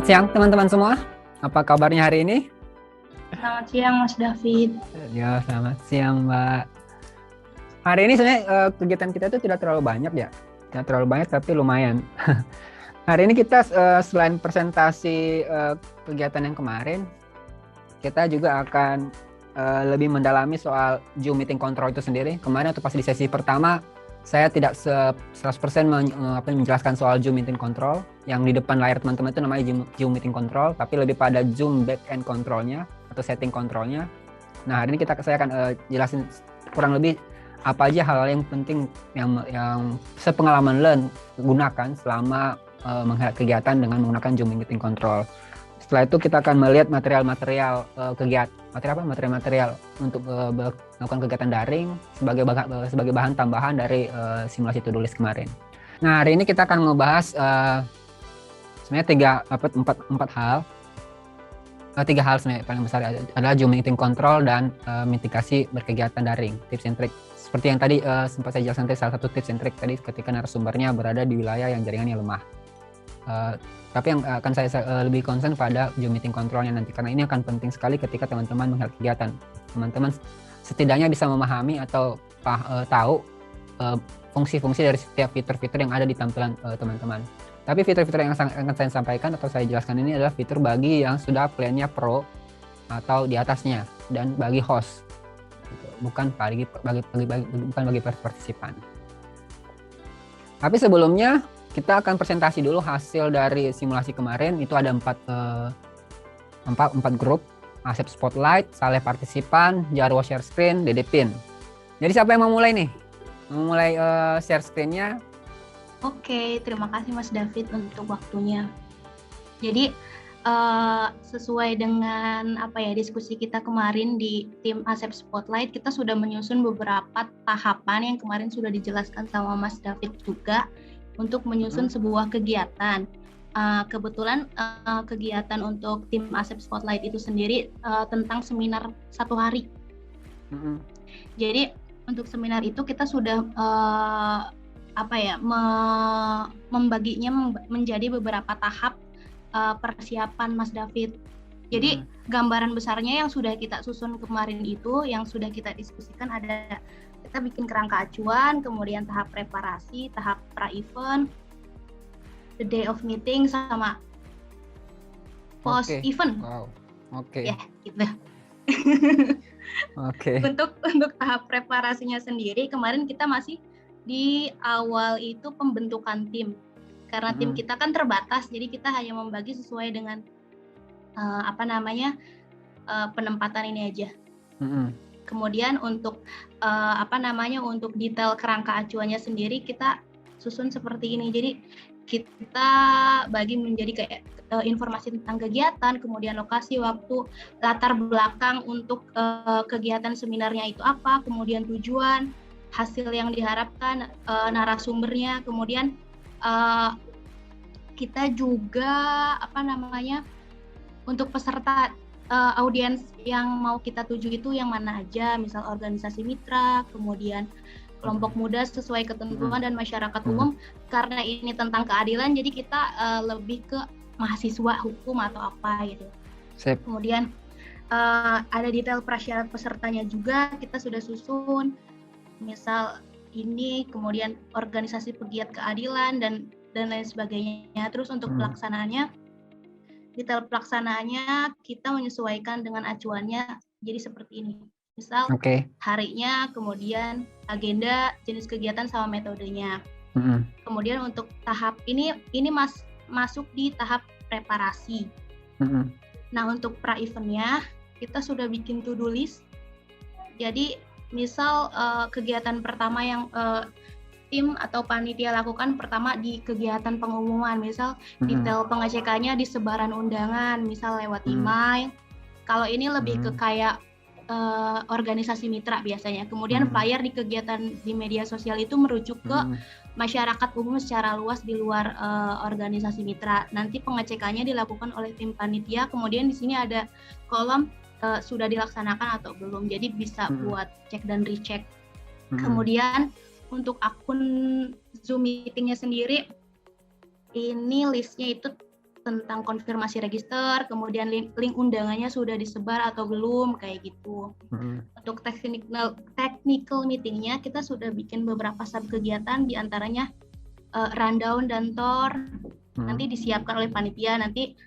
Selamat siang teman-teman semua. Apa kabarnya hari ini? Selamat siang Mas David. Ya, selamat siang Mbak. Hari ini sebenarnya kegiatan kita itu tidak terlalu banyak ya. Tidak terlalu banyak tapi lumayan. Hari ini kita selain presentasi kegiatan yang kemarin, kita juga akan lebih mendalami soal Zoom Meeting Control itu sendiri. Kemarin atau pas di sesi pertama, saya tidak 100% menjelaskan soal Zoom Meeting Control. Yang di depan layar teman-teman itu namanya Zoom Meeting Control, tapi lebih pada Zoom Backend Controlnya atau setting controlnya. Nah, hari ini saya akan jelasin kurang lebih apa aja hal-hal yang penting yang sepengalaman gunakan selama menghelat kegiatan dengan menggunakan Zoom Meeting Control. Setelah itu kita akan melihat material-material material-material untuk melakukan kegiatan daring sebagai bahan tambahan dari simulasi to-do list kemarin. Nah, hari ini kita akan membahas sebenarnya tiga hal sebenarnya paling besar adalah Zoom Meeting Control dan mitigasi berkegiatan daring, tips and trick. Seperti yang tadi sempat saya jelaskan, salah satu tips and trick tadi ketika narasumbernya berada di wilayah yang jaringannya lemah. Tapi yang akan saya lebih concern pada Zoom Meeting Controlnya nanti, karena ini akan penting sekali ketika teman-teman menghelat kegiatan. Teman-teman setidaknya bisa memahami atau tahu fungsi-fungsi dari setiap fitur-fitur yang ada di tampilan teman-teman. Tapi fitur-fitur yang akan saya sampaikan atau saya jelaskan ini adalah fitur bagi yang sudah plan-nya pro atau di atasnya, dan bagi host, bukan bagi partisipan. Tapi sebelumnya kita akan presentasi dulu hasil dari simulasi kemarin. Itu ada empat grup: Asep Spotlight, Saleh partisipan, Jarwo share screen, Dede Pin. Jadi siapa yang mau mulai nih? Mau mulai share screen-nya? Oke, terima kasih Mas David untuk waktunya. Jadi sesuai dengan diskusi kita kemarin di tim Asep Spotlight, kita sudah menyusun beberapa tahapan yang kemarin sudah dijelaskan sama Mas David juga untuk menyusun sebuah kegiatan. Kebetulan kegiatan untuk tim Asep Spotlight itu sendiri tentang seminar 1 hari. Jadi untuk seminar itu kita sudah membaginya menjadi beberapa tahap persiapan Mas David. Jadi gambaran besarnya yang sudah kita susun kemarin itu, yang sudah kita diskusikan, ada kita bikin kerangka acuan, kemudian tahap preparasi, tahap pra-event, the day of meeting, sama post-event. Wow. Oke. Ya, gitu. Oke. Untuk tahap preparasinya sendiri, kemarin kita masih di awal itu pembentukan tim. Karena tim kita kan terbatas, jadi kita hanya membagi sesuai dengan penempatan ini aja. Kemudian untuk untuk detail kerangka acuannya sendiri kita susun seperti ini. Jadi kita bagi menjadi kayak informasi tentang kegiatan, kemudian lokasi, waktu, latar belakang untuk kegiatan seminarnya itu apa, kemudian tujuan, hasil yang diharapkan, narasumbernya, kemudian kita juga untuk peserta audiens yang mau kita tuju itu yang mana aja, misal organisasi mitra, kemudian kelompok muda sesuai ketentuan, dan masyarakat umum. Karena ini tentang keadilan, jadi kita lebih ke mahasiswa hukum atau apa gitu. Sip. Kemudian ada detail prasyarat pesertanya juga kita sudah susun, misal ini, kemudian organisasi pegiat keadilan dan lain sebagainya. Terus untuk pelaksanaannya, detail pelaksanaannya kita menyesuaikan dengan acuannya, jadi seperti ini. Misal harinya, kemudian agenda, jenis kegiatan, sama metodenya. Kemudian untuk tahap ini masuk di tahap preparasi. Nah, untuk pra-eventnya kita sudah bikin to-do list. Jadi misal kegiatan pertama yang tim atau panitia lakukan pertama di kegiatan pengumuman, misal detail pengecekannya di sebaran undangan, misal lewat email. Kalau ini lebih ke kayak organisasi mitra biasanya. Kemudian flyer di kegiatan di media sosial itu merujuk ke masyarakat umum secara luas di luar organisasi mitra. Nanti pengecekannya dilakukan oleh tim panitia. Kemudian di sini ada kolom sudah dilaksanakan atau belum. Jadi bisa buat cek dan recheck. Kemudian untuk akun Zoom meetingnya sendiri, ini listnya itu tentang konfirmasi register, kemudian link undangannya sudah disebar atau belum, kayak gitu. Untuk technical meetingnya kita sudah bikin beberapa sub kegiatan, diantaranya rundown dan tour. Nanti disiapkan oleh panitia, nanti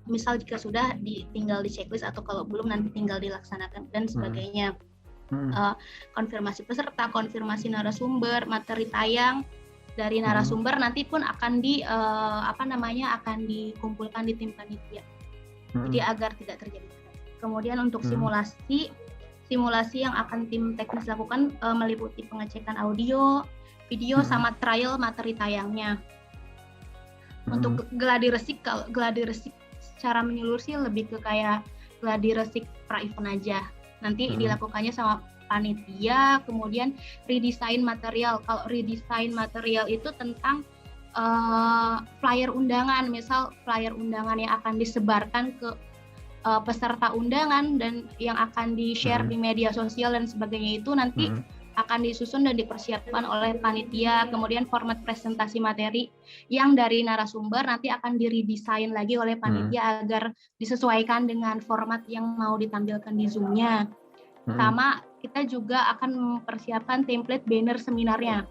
misal jika sudah tinggal di checklist, atau kalau belum nanti tinggal dilaksanakan dan sebagainya. Konfirmasi peserta, konfirmasi narasumber, materi tayang dari narasumber nanti pun akan akan dikumpulkan di tim panitia. Jadi agar tidak terjadi. Kemudian untuk simulasi yang akan tim teknis lakukan meliputi pengecekan audio, video, sama trial materi tayangnya. Untuk gladi resik secara menyeluruh sih lebih ke kayak gladi resik pra-event aja. Nanti dilakukannya sama panitia, kemudian redesign material. Kalau redesign material itu tentang flyer undangan, misal flyer undangan yang akan disebarkan ke peserta undangan dan yang akan di-share di media sosial dan sebagainya, itu nanti akan disusun dan dipersiapkan oleh panitia. Kemudian format presentasi materi yang dari narasumber nanti akan diredesign lagi oleh panitia agar disesuaikan dengan format yang mau ditampilkan di Zoom-nya. Sama kita juga akan mempersiapkan template banner seminarnya.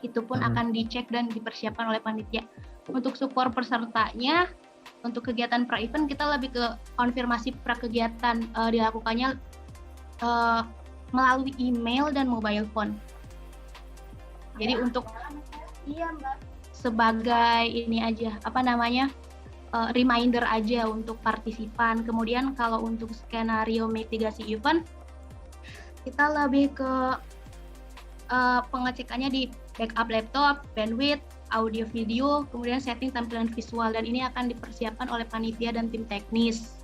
Itu pun akan dicek dan dipersiapkan oleh panitia. Untuk support pesertanya, untuk kegiatan pra-event kita lebih ke konfirmasi pra-kegiatan, dilakukannya melalui email dan mobile phone. Jadi untuk sebagai ini aja, reminder aja untuk partisipan. Kemudian kalau untuk skenario mitigasi event, kita lebih ke pengecekannya di backup laptop, bandwidth, audio video, kemudian setting tampilan visual, dan ini akan dipersiapkan oleh panitia dan tim teknis.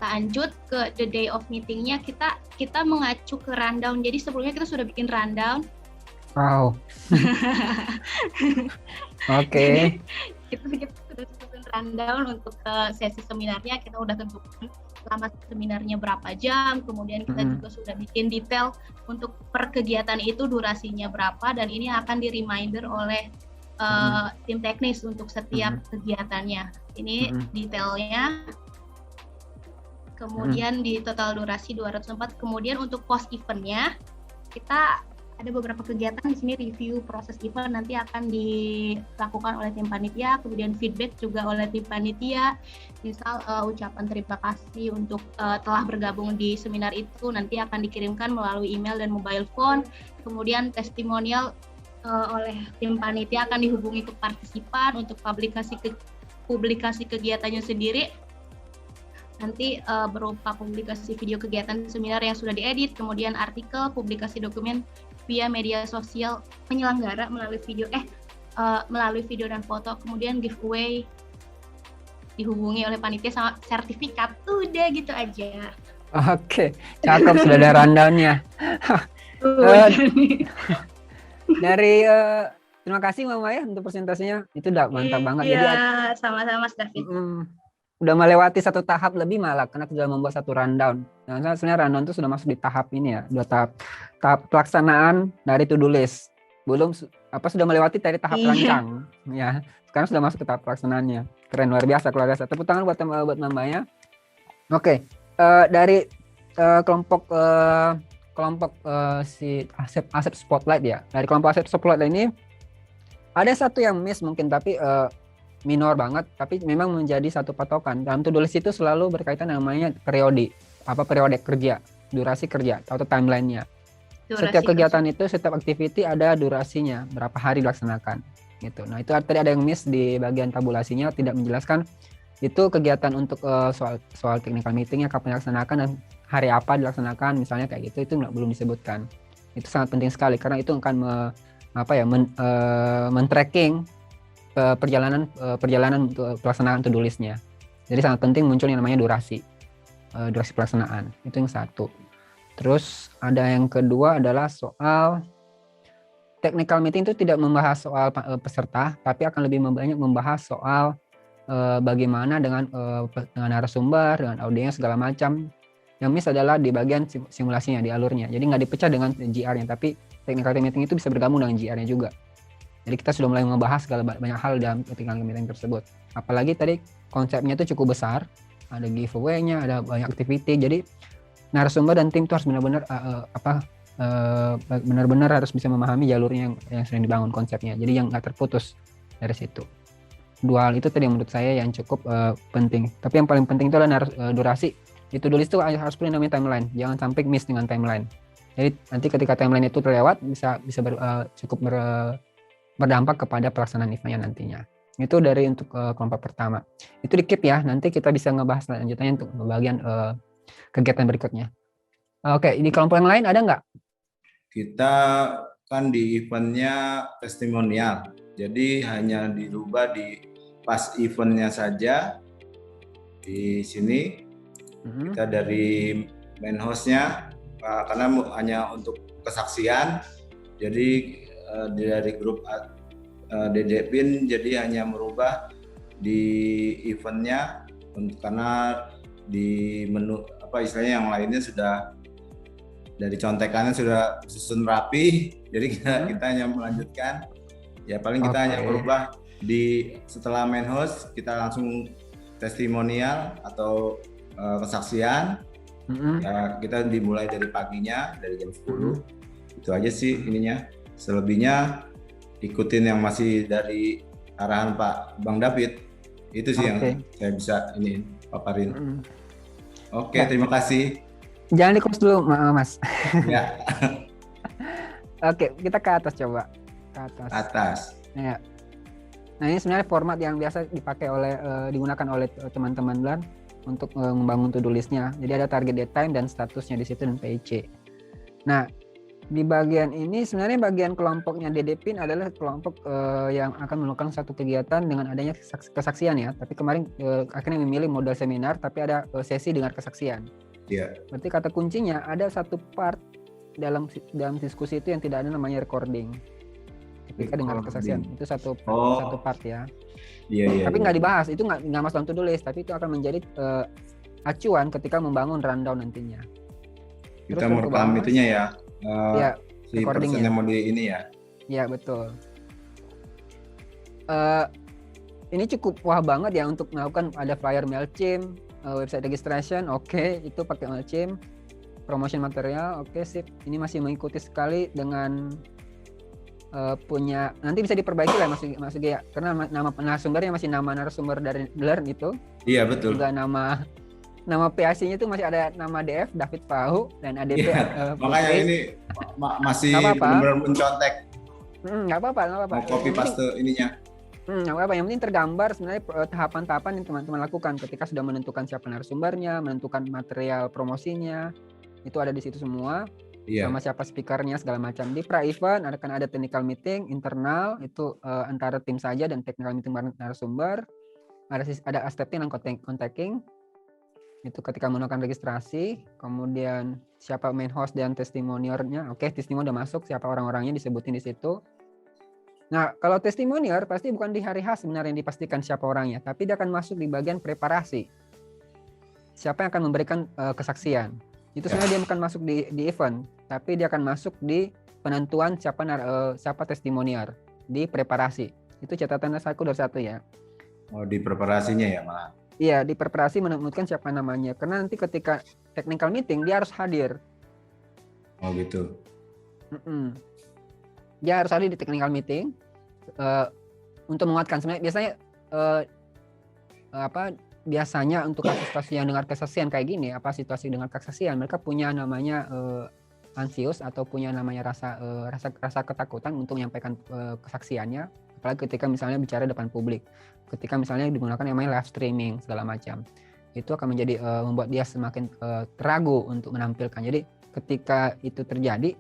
Lanjut ke the day of meetingnya, kita mengacu ke rundown. Jadi sebelumnya kita sudah bikin rundown. Wow. Oke. Kita sudah bikin rundown untuk sesi seminarnya. Kita udah tentukan selama seminarnya berapa jam, kemudian kita juga sudah bikin detail untuk per kegiatan itu durasinya berapa, dan ini akan di-reminder oleh tim teknis untuk setiap kegiatannya. Ini detailnya. Kemudian di total durasi 204. Kemudian untuk post eventnya, kita ada beberapa kegiatan di sini. Review proses event nanti akan dilakukan oleh tim panitia, kemudian feedback juga oleh tim panitia. Misal ucapan terima kasih untuk telah bergabung di seminar itu nanti akan dikirimkan melalui email dan mobile phone. Kemudian testimonial oleh tim panitia akan dihubungi ke partisipan untuk publikasi kegiatannya sendiri. Nanti berupa publikasi video kegiatan seminar yang sudah diedit, kemudian artikel, publikasi dokumen via media sosial penyelenggara melalui video dan foto, kemudian giveaway dihubungi oleh panitia sama sertifikat. Udah gitu aja. Oke, cakep, sudah ada rundown-nya. Terima kasih Mbak Maya untuk presentasinya, itu udah mantap banget. Iya, sama-sama Mas David. Udah melewati satu tahap lebih malah, karena sudah membuat satu rundown. Nah, sebenarnya rundown itu sudah masuk di tahap ini ya, tahap pelaksanaan dari to-do list. Sudah melewati dari tahap rancang, ya. Sekarang sudah masuk ke tahap pelaksanaannya. Keren, luar biasa, keluar biasa. Tepuk tangan buat Mbak Maya. Oke, dari kelompok si Asep Spotlight ya. Dari kelompok Asep Spotlight ini ada satu yang miss mungkin, tapi minor banget, tapi memang menjadi satu patokan. Dalam to-do list itu selalu berkaitan namanya periode kerja, durasi kerja atau timeline-nya. Setiap kegiatan itu, setiap activity ada durasinya, berapa hari dilaksanakan gitu. Nah, itu tadi ada yang miss di bagian tabulasinya, tidak menjelaskan itu kegiatan untuk soal technical meetingnya kapan dilaksanakan dan hari apa dilaksanakan, misalnya kayak gitu, itu belum disebutkan. Itu sangat penting sekali karena itu akan men-tracking perjalanan untuk pelaksanaan to-do list-nya. Jadi sangat penting muncul yang namanya durasi pelaksanaan. Itu yang satu. Terus ada yang kedua adalah soal technical meeting itu tidak membahas soal peserta, tapi akan lebih banyak membahas soal bagaimana dengan narasumber, dengan audiens segala macam. Yang miss adalah di bagian simulasinya, di alurnya. Jadi nggak dipecah dengan GR-nya, tapi technical meeting itu bisa bergabung dengan GR-nya juga. Jadi kita sudah mulai membahas segala banyak hal dalam technical meeting tersebut. Apalagi tadi konsepnya itu cukup besar, ada giveaway-nya, ada banyak activity. Jadi narasumber dan tim itu harus benar-benar benar-benar harus bisa memahami jalurnya yang sedang dibangun konsepnya. Jadi yang nggak terputus dari situ. Dua hal itu tadi yang menurut saya yang cukup penting. Tapi yang paling penting itu adalah durasi. Itu dulu itu harus punya namanya timeline. Jangan sampai miss dengan timeline. Jadi nanti ketika timeline itu terlewat bisa cukup berdampak kepada pelaksanaan eventnya nantinya. Itu dari untuk kelompok pertama. Itu di keep ya. Nanti kita bisa ngebahas lanjutannya untuk bagian kegiatan berikutnya. Oke, di kelompok yang lain ada nggak? Kita kan di eventnya testimonial, jadi hanya dirubah di pas eventnya saja. Di sini kita dari main hostnya, karena hanya untuk kesaksian, jadi dari grup DDPIN jadi hanya merubah di eventnya, karena di menu istilahnya yang lainnya sudah dari contekannya sudah susun rapi, jadi kita hanya melanjutkan. Ya paling kita hanya berubah di setelah main host kita langsung testimonial atau kesaksian. Ya kita dimulai dari paginya dari jam 10. Itu aja sih ininya. Selebihnya ikutin yang masih dari arahan Pak Bang David. Itu sih yang saya bisa ini paparin. Oke, terima kasih. Jangan di close dulu, Mas. Ya. Oke, kita ke atas coba. Ke atas. Ya. Nah, ini sebenarnya format yang biasa dipakai digunakan oleh teman-teman LAN untuk membangun to-do list-nya. Jadi ada target deadline dan statusnya di situ dan PIC. Nah, di bagian ini sebenarnya bagian kelompoknya DDPIN adalah kelompok yang akan melakukan satu kegiatan dengan adanya kesaksian ya. Tapi kemarin akhirnya memilih model seminar tapi ada sesi dengan kesaksian. Yeah. Berarti kata kuncinya ada satu part dalam diskusi itu yang tidak ada namanya recording. Ketika dengar kesaksian itu satu part ya. Tapi nggak dibahas, itu nggak masuk dalam to-do list, tapi itu akan menjadi acuan ketika membangun rundown nantinya. Kita merekam itunya ya. Si recordingnya. Mode ini ya. Ya betul. Ini cukup wah banget ya untuk melakukan ada flyer MailChimp. Website registration, itu pakai MailChimp. Promotion material, sip. Ini masih mengikuti sekali dengan punya, nanti bisa diperbaiki lah Mas Gia, karena nama narasumbernya masih nama narasumber dari Learn itu. Iya betul. Juga nama PAC-nya itu masih ada nama DF David Pahu dan ADP. Makanya ini masih benar-benar mencontek. Nggak apa-apa. Mau copy paste ininya. Nggak apa-apa, yang penting tergambar sebenarnya tahapan-tahapan yang teman-teman lakukan ketika sudah menentukan siapa narasumbernya, menentukan material promosinya, itu ada di situ semua. Sama siapa speakernya segala macam. Di pra-event akan ada technical meeting internal, itu antara tim saja dan technical meeting bareng narasumber. Ada accepting dan contacting, itu ketika menggunakan registrasi. Kemudian siapa main host dan testimonialnya, testimonial udah masuk, siapa orang-orangnya disebutin di situ. Nah, kalau testimonial pasti bukan di hari H sebenarnya yang dipastikan siapa orangnya, tapi dia akan masuk di bagian preparasi. Siapa yang akan memberikan kesaksian. Itu sebenarnya dia bukan masuk di event, tapi dia akan masuk di penentuan siapa testimonial di preparasi. Itu catatannya saya dari satu ya. Oh, di preparasinya ya malah. Iya, di preparasi menentukan siapa namanya. Karena nanti ketika technical meeting dia harus hadir. Oh gitu. Dia harus hadir di technical meeting untuk menguatkan. Sebenarnya biasanya untuk kasus-kasus yang dengar kesaksian kayak gini, situasi dengar kesaksian, mereka punya namanya ansius atau punya namanya rasa ketakutan untuk menyampaikan kesaksiannya, apalagi ketika misalnya bicara depan publik, ketika misalnya digunakan namanya live streaming segala macam, itu akan menjadi membuat dia semakin ragu untuk menampilkan. Jadi ketika itu terjadi,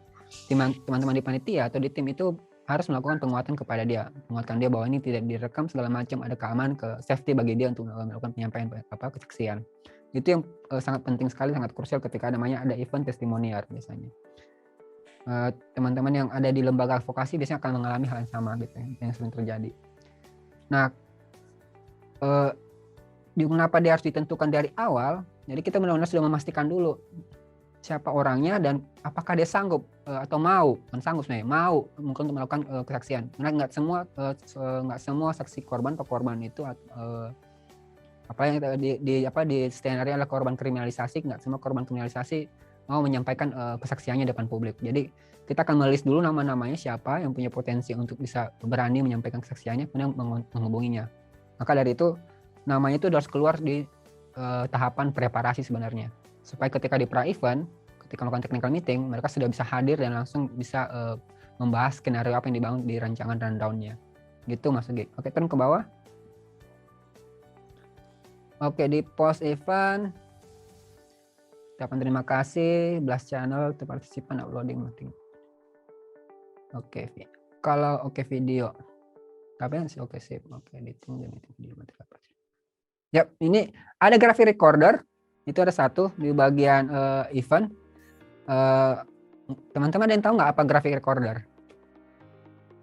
teman-teman di panitia atau di tim itu harus melakukan penguatan kepada dia, menguatkan dia bahwa ini tidak direkam segala macam, ada keamanan, safety bagi dia untuk melakukan penyampaian kesaksian. Itu yang sangat penting sekali, sangat krusial ketika namanya ada event testimonial biasanya. Teman-teman yang ada di lembaga advokasi biasanya akan mengalami hal yang sama gitu, yang sering terjadi. Nah, kenapa dia harus ditentukan dari awal? Jadi kita benar-benar sudah memastikan dulu siapa orangnya dan apakah dia sanggup atau mau, bukan sanggup sebenarnya, mau mungkin untuk melakukan kesaksian. Karena nggak semua saksi korban atau korban itu apa yang di skenario adalah korban kriminalisasi, nggak semua korban kriminalisasi mau menyampaikan kesaksiannya depan publik. Jadi kita akan melis dulu nama-namanya siapa yang punya potensi untuk bisa berani menyampaikan kesaksiannya, kemudian menghubunginya. Maka dari itu namanya itu harus keluar di tahapan preparasi sebenarnya, supaya ketika di pra-event, ketika melakukan technical meeting, mereka sudah bisa hadir dan langsung bisa membahas skenario apa yang dibangun di rancangan rundown-nya. Gitu Mas Ugi. Oke, turun ke bawah. Oke, di post event, ucapan terima kasih, blast channel, partisipan uploading meeting. Oke, kalau video, tapi sih oke sip, oke editing dan meeting video material. Yap, ini ada graphic recorder, itu ada satu di bagian event. Teman-teman ada yang tahu nggak apa graphic recorder?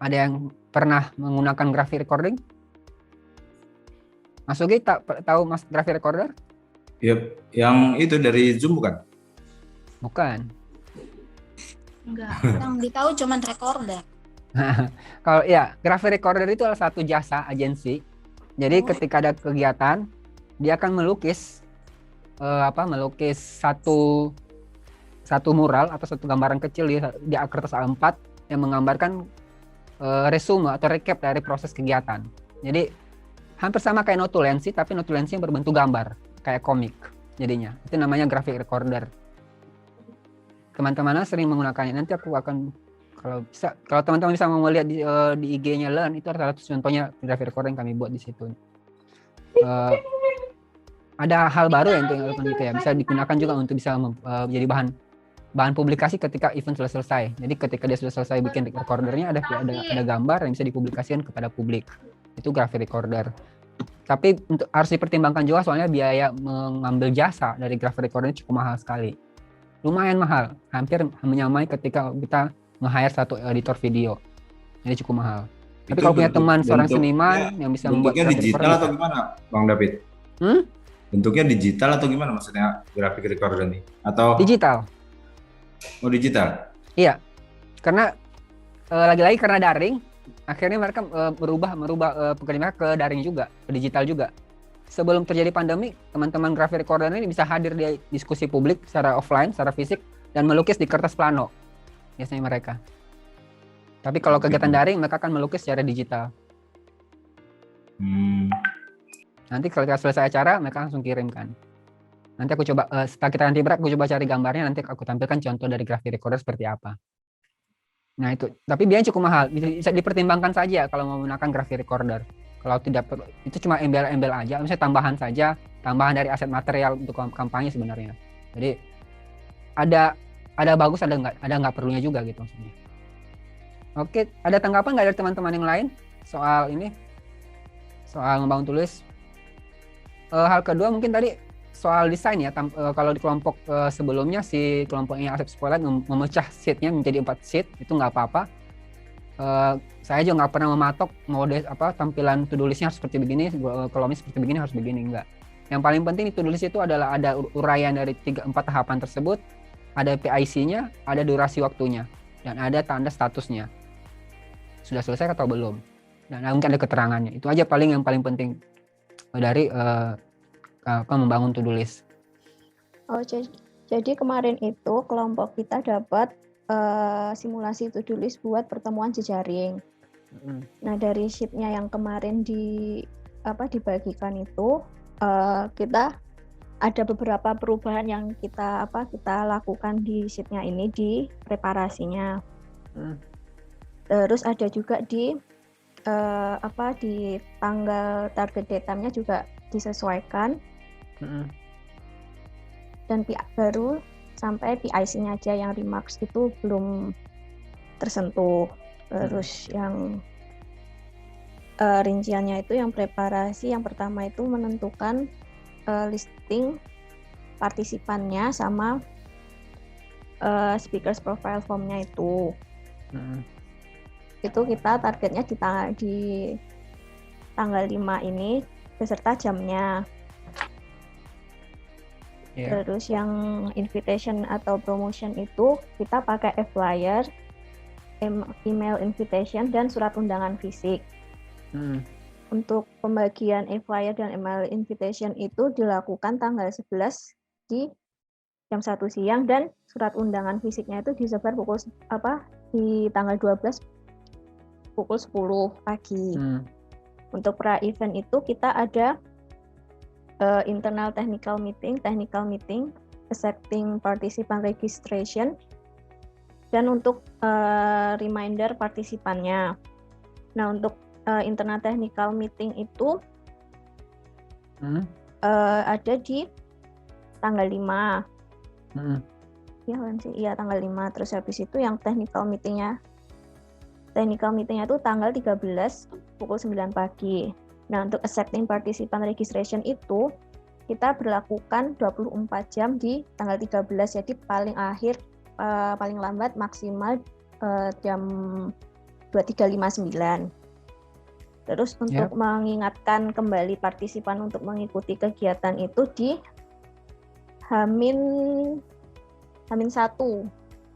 Ada yang pernah menggunakan graphic recording? Mas Ugi tahu Mas graphic recorder? Yep, yang itu dari Zoom bukan? Bukan. Enggak. Yang ditahu cuman recorder. Kalau ya, graphic recorder itu adalah satu jasa agensi. Jadi ketika ada kegiatan, dia akan melukis melukis satu mural atau satu gambaran kecil di kertas A4 yang menggambarkan resume atau recap dari proses kegiatan. Jadi hampir sama kayak notulensi, tapi notulensi yang berbentuk gambar, kayak komik jadinya. Itu namanya graphic recorder. Teman-teman sering menggunakannya. Nanti aku akan, kalau teman-teman bisa mau melihat di IG-nya Learn, itu adalah contohnya graphic recorder yang kami buat di situ. Ada hal baru yang gitu ya, bisa digunakan juga untuk bisa menjadi bahan publikasi ketika event sudah selesai. Jadi ketika dia sudah selesai bikin recordernya, ada gambar yang bisa dipublikasikan kepada publik. Itu graphic recorder. Tapi harus dipertimbangkan juga soalnya biaya mengambil jasa dari graphic recorder cukup mahal sekali. Lumayan mahal, hampir menyamai ketika kita nge-hire satu editor video. Jadi cukup mahal. Tapi kalau punya teman seorang seniman yang bisa membuat bentuknya digital atau gimana, Bang David? Bentuknya digital atau gimana maksudnya graphic recorder ini? Atau digital? Oh, digital. Iya. Karena lagi-lagi karena daring, akhirnya mereka merubah pekerjaan mereka ke daring juga, ke digital juga. Sebelum terjadi pandemi, teman-teman graphic recorder ini bisa hadir di diskusi publik secara offline, secara fisik, dan melukis di kertas plano. Biasanya mereka. Tapi kalau kegiatan daring, mereka akan melukis secara digital. Nanti kalau kita selesai acara, mereka langsung kirimkan. Nanti aku coba, setelah kita nanti aku coba cari gambarnya, nanti aku tampilkan contoh dari graphic recorder seperti apa. Nah itu, tapi biayanya cukup mahal, bisa dipertimbangkan saja kalau mau menggunakan graphic recorder. Kalau tidak perlu, itu cuma embel-embel aja, misalnya tambahan dari aset material untuk kampanye sebenarnya. Jadi ada bagus, ada nggak perlunya juga gitu maksudnya. Oke, ada tanggapan nggak dari teman-teman yang lain soal ini, soal membangun tulis? Hal kedua mungkin tadi soal desain ya, kalau di kelompok sebelumnya si kelompoknya Asep Spotlight memecah sheet-nya menjadi 4 sheet, itu nggak apa-apa. Saya juga nggak pernah mematok mode tampilan to-do list-nya harus seperti begini, kolomnya seperti begini, harus begini, enggak. Yang paling penting di to-do list itu adalah ada uraian dari 3-4 tahapan tersebut, ada PIC-nya, ada durasi waktunya, dan ada tanda statusnya. Sudah selesai atau belum? Dan mungkin ada keterangannya. Itu aja yang paling penting dari membangun to-do list. Oh, jadi kemarin itu kelompok kita dapat simulasi to-do list buat pertemuan jejaring. Nah, dari sheet-nya yang kemarin dibagikan itu kita ada beberapa perubahan yang kita lakukan di sheet-nya ini di preparasinya. Terus ada juga di tanggal target date-nya juga disesuaikan. Dan baru sampai PIC-nya aja yang remarks itu belum tersentuh. Terus yang rinciannya itu yang preparasi yang pertama itu menentukan listing partisipannya sama speakers profile form-nya itu. Itu kita targetnya di tanggal 5 ini beserta jamnya. Yeah. Terus yang invitation atau promotion itu kita pakai e-flyer, email invitation, dan surat undangan fisik. Untuk pembagian e-flyer dan email invitation itu dilakukan tanggal 11 di jam 1 siang, dan surat undangan fisiknya itu disebar di tanggal 12 pukul 10 pagi. Untuk pra-event itu kita ada internal technical meeting, accepting participant registration, dan untuk reminder partisipannya. Nah, untuk internal technical meeting itu ada di tanggal 5. Iya tanggal 5. Terus habis itu yang technical meetingnya itu tanggal 13 pukul 9 pagi. Nah, untuk accepting participant registration itu kita berlakukan 24 jam di tanggal 13, jadi paling lambat maksimal jam 23.59. Terus untuk mengingatkan kembali partisipan untuk mengikuti kegiatan itu di H-1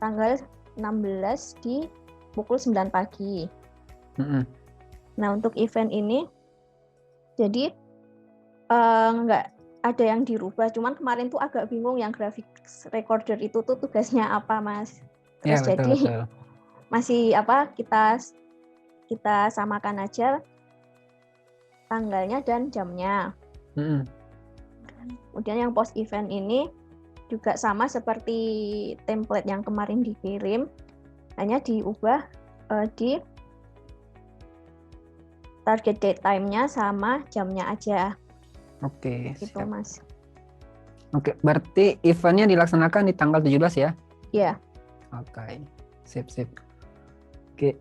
tanggal 16 di pukul 9 pagi. Nah, untuk event ini jadi nggak ada yang dirubah, cuman kemarin tuh agak bingung yang graphics recorder itu tuh tugasnya apa, Mas. Terus betul. Masih kita samakan aja tanggalnya dan jamnya. Kemudian yang post event ini juga sama seperti template yang kemarin dikirim, hanya diubah di target date time-nya sama jamnya aja. Oke. Gitu, Mas. Oke, berarti eventnya dilaksanakan di tanggal 17 ya? Iya. Oke, sip. Oke,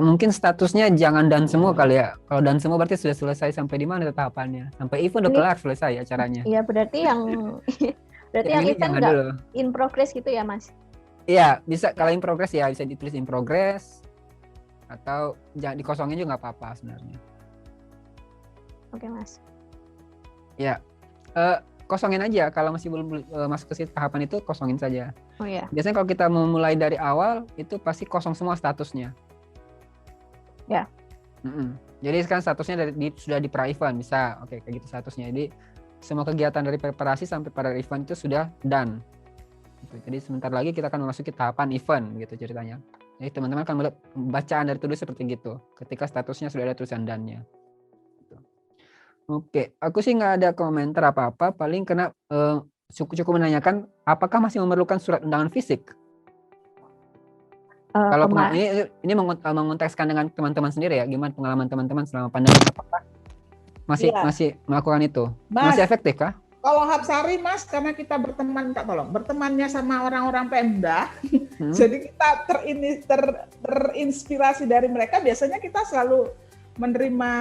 mungkin statusnya jangan dan semua kali ya. Kalau dan semua berarti sudah selesai sampai di mana tahapannya? Sampai event udah kelar selesai acaranya. Iya, berarti yang event nggak in progress gitu ya, Mas? Iya, bisa kalau in progress ya bisa ditulis in progress, atau jangan dikosongin juga nggak apa-apa sebenarnya. Oke, Mas. Ya, kosongin aja kalau masih belum masuk ke tahapan itu, kosongin saja. Oh iya. Biasanya kalau kita memulai dari awal itu pasti kosong semua statusnya. Ya. Jadi sekarang statusnya sudah di pra-event bisa, oke kayak gitu statusnya. Jadi semua kegiatan dari preparasi sampai pada event itu sudah done. Jadi sebentar lagi kita akan memasuki tahapan event gitu ceritanya. Jadi teman-teman akan melihat bacaan dari tulis seperti gitu ketika statusnya sudah ada tulisan done-nya. Oke, aku sih nggak ada komentar apa-apa, paling karena cukup menanyakan apakah masih memerlukan surat undangan fisik. Kalau ini mengontekskan dengan teman-teman sendiri ya, gimana pengalaman teman-teman selama pandemi, apakah masih melakukan itu? Mas, masih efektif kah? Kalau Hapsari, Mas, karena kita bertemannya sama orang-orang Pemda, jadi kita terinspirasi dari mereka. Biasanya kita selalu menerima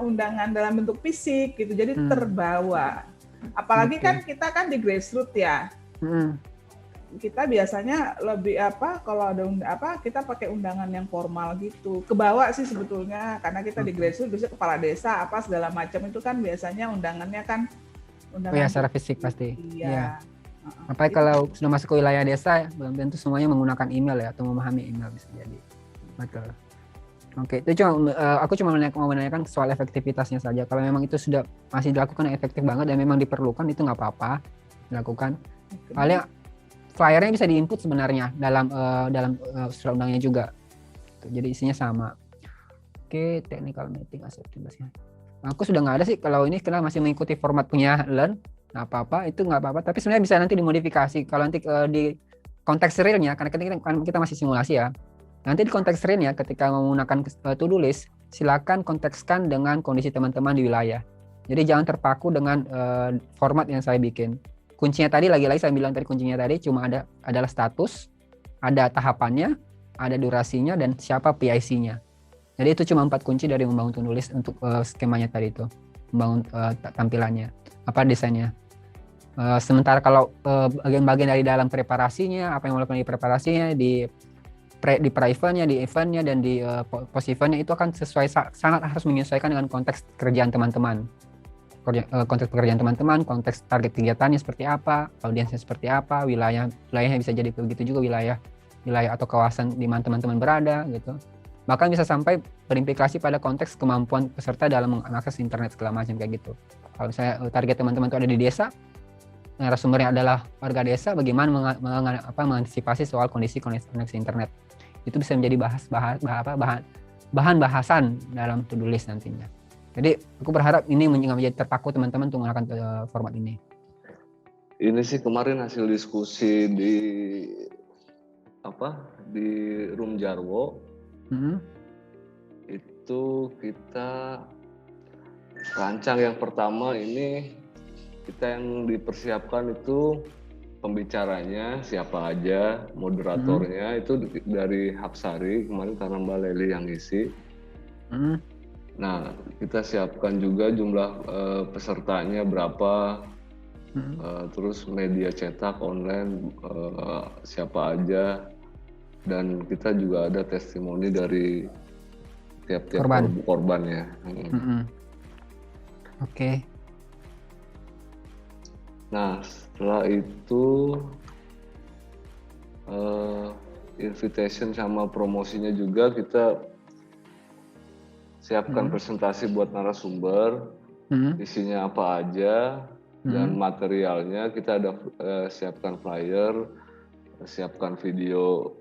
undangan dalam bentuk fisik gitu, jadi terbawa. Apalagi kan kita kan di grassroots ya. Kita biasanya lebih kalau ada kita pakai undangan yang formal gitu. Kebawa sih sebetulnya karena kita di grassroots biasanya kepala desa segala macam itu kan biasanya undangannya kan secara fisik pasti. Iya. Apalagi kalau sudah masuk ke wilayah desa, belum tentu semuanya menggunakan email ya atau memahami email bisa jadi. Betul. Oke, itu aku cuma mau menanyakan soal efektivitasnya saja. Kalau memang itu sudah masih dilakukan yang efektif banget dan memang diperlukan, itu nggak apa-apa dilakukan. Paling flyernya bisa diinput sebenarnya dalam surat undangnya juga. Jadi isinya sama. Oke, technical meeting acceptance-nya. Aku sudah nggak ada sih kalau ini karena masih mengikuti format punya Learn, nggak apa-apa, itu nggak apa-apa. Tapi sebenarnya bisa nanti dimodifikasi kalau nanti di konteks realnya, karena kita masih simulasi ya. Nanti di konteks realnya ketika menggunakan to-do list, silakan kontekskan dengan kondisi teman-teman di wilayah. Jadi jangan terpaku dengan format yang saya bikin. Kuncinya tadi lagi-lagi saya bilang tadi kuncinya tadi cuma adalah status, ada tahapannya, ada durasinya dan siapa PIC-nya. Jadi itu cuma 4 kunci dari membangun to-do list untuk skemanya tadi itu, membangun tampilannya, desainnya. Sementara kalau bagian-bagian dari dalam preparasinya, apa yang melakukan di preparasinya, di pra-eventnya, di eventnya, dan di post-eventnya itu akan sangat harus menyesuaikan dengan konteks kerjaan teman-teman. konteks pekerjaan teman-teman, konteks target kegiatannya seperti apa, audiensnya seperti apa, wilayahnya bisa jadi begitu juga wilayah atau kawasan di mana teman-teman berada gitu. Bahkan bisa sampai berimplikasi pada konteks kemampuan peserta dalam mengakses internet segala macam kayak gitu. Kalau misalnya target teman-teman itu ada di desa, narasumbernya adalah warga desa, bagaimana mengantisipasi soal kondisi koneksi internet. Itu bisa menjadi bahan bahasan dalam to-do list nantinya. Jadi aku berharap ini menjadi terpaku teman-teman untuk menggunakan format ini. Ini sih kemarin hasil diskusi di Room Jarwo. Itu kita rancang yang pertama ini, kita yang dipersiapkan itu pembicaranya siapa aja, moderatornya itu dari Hapsari kemarin karena Mbak Leli yang ngisi. Nah, kita siapkan juga jumlah pesertanya berapa, terus media cetak, online, siapa aja, dan kita juga ada testimoni dari tiap-tiap korban ya. Oke. Nah, setelah itu invitation sama promosinya juga kita siapkan presentasi buat narasumber, isinya apa aja, dan materialnya kita ada siapkan flyer, siapkan video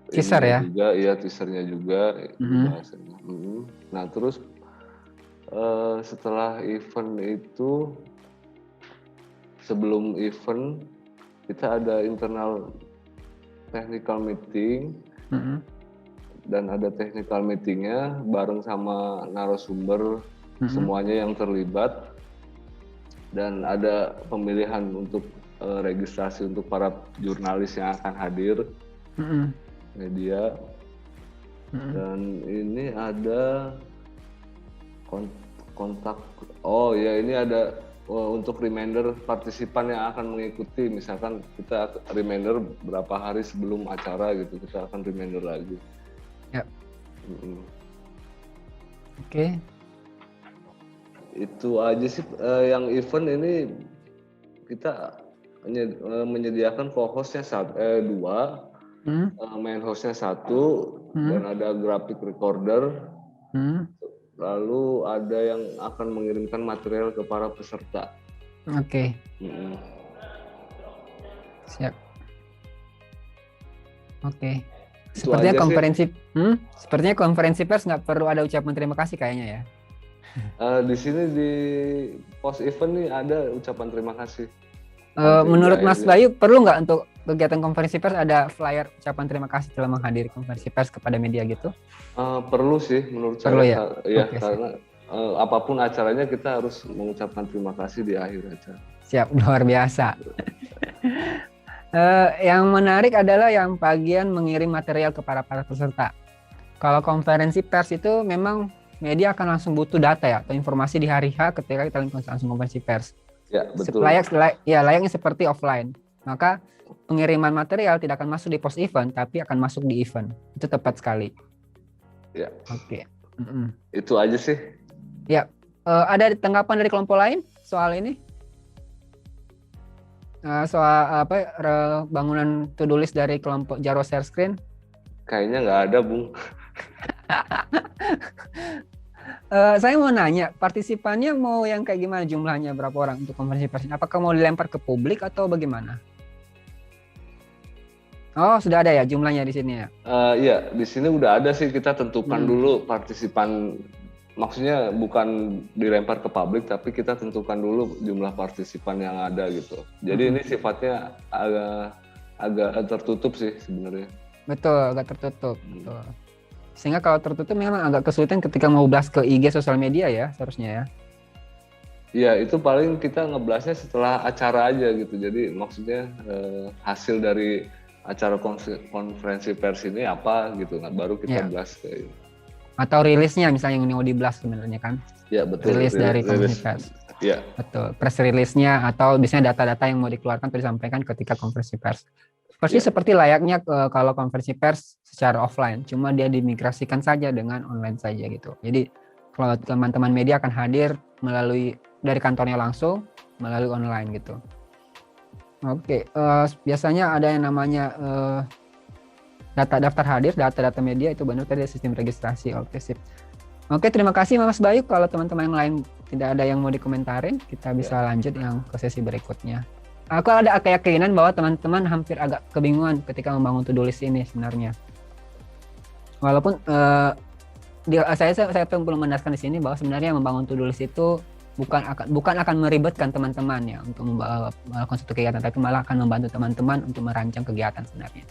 teaser ya? Juga, iya teasernya juga. Nah terus setelah event itu, sebelum event kita ada internal technical meeting. Dan ada technical meetingnya bareng sama narasumber semuanya yang terlibat, dan ada pemilihan untuk registrasi untuk para jurnalis yang akan hadir, media, dan ini ada kontak. Oh ya, ini ada untuk reminder partisipan yang akan mengikuti, misalkan kita reminder berapa hari sebelum acara gitu, kita akan reminder lagi. Ya. Oke. Itu aja sih yang event ini kita menyediakan co-hostnya 2, main hostnya 1, dan ada graphic recorder. Lalu ada yang akan mengirimkan material ke para peserta. Oke. Siap. Oke. Sepertinya konferensi pers nggak perlu ada ucapan terima kasih kayaknya ya. Di sini di post event nih ada ucapan terima kasih. Menurut Mas Bayu perlu nggak untuk kegiatan konferensi pers ada flyer ucapan terima kasih telah menghadiri konferensi pers kepada media gitu? Perlu sih menurut saya. Perlu ya? Ya, karena apapun acaranya kita harus mengucapkan terima kasih di akhir acara. Siap, luar biasa. Yang menarik adalah yang bagian mengirim material kepada para peserta. Kalau konferensi pers itu memang media akan langsung butuh data ya atau informasi di hari H ketika kita langsung konferensi pers. Ya, betul. Layaknya seperti offline. Maka pengiriman material tidak akan masuk di post event tapi akan masuk di event. Itu tepat sekali. Ya. Oke. Itu aja sih. Ya. Ada tanggapan dari kelompok lain soal ini? Soal bangunan to-do list dari kelompok Jarwo Share Screen? Kayaknya nggak ada, Bung. Saya mau nanya, partisipannya mau yang kayak gimana, jumlahnya berapa orang untuk konferensi pers? Apakah mau dilempar ke publik atau bagaimana? Oh, sudah ada ya jumlahnya di sini ya? Iya, di sini udah ada sih, kita tentukan dulu partisipan. Maksudnya bukan dilempar ke publik, tapi kita tentukan dulu jumlah partisipan yang ada gitu. Jadi ini sifatnya agak tertutup sih sebenarnya. Betul, agak tertutup. Betul. Sehingga kalau tertutup memang agak kesulitan ketika mau blast ke IG sosial media ya seharusnya ya. Iya, itu paling kita ngeblastnya setelah acara aja gitu. Jadi maksudnya hasil dari acara konferensi pers ini apa gitu, baru kita blast kayak gitu. Atau rilisnya misalnya yang mau di blast sebenarnya kan? Iya betul. Rilis dari konferensi pers. Iya. Betul. Press release-nya atau biasanya data-data yang mau dikeluarkan itu disampaikan ketika konferensi pers. Persis seperti layaknya kalau konferensi pers secara offline, cuma dia dimigrasikan saja dengan online saja gitu. Jadi Kalau teman-teman media akan hadir melalui dari kantornya langsung, melalui online gitu. Oke, biasanya ada yang namanya daftar hadir, data-data media itu benar tadi sistem registrasi. Oke, sip. Oke, terima kasih Mas Bayu. Kalau teman-teman yang lain tidak ada yang mau dikomentarin, kita bisa lanjut yang ke sesi berikutnya. Aku ada keyakinan bahwa teman-teman hampir agak kebingungan ketika membangun to-do list ini sebenarnya. Walaupun saya belum menjelaskan di sini bahwa sebenarnya membangun to-do list itu bukan akan meribetkan teman-teman ya untuk melakukan suatu kegiatan, tapi malah akan membantu teman-teman untuk merancang kegiatan sebenarnya.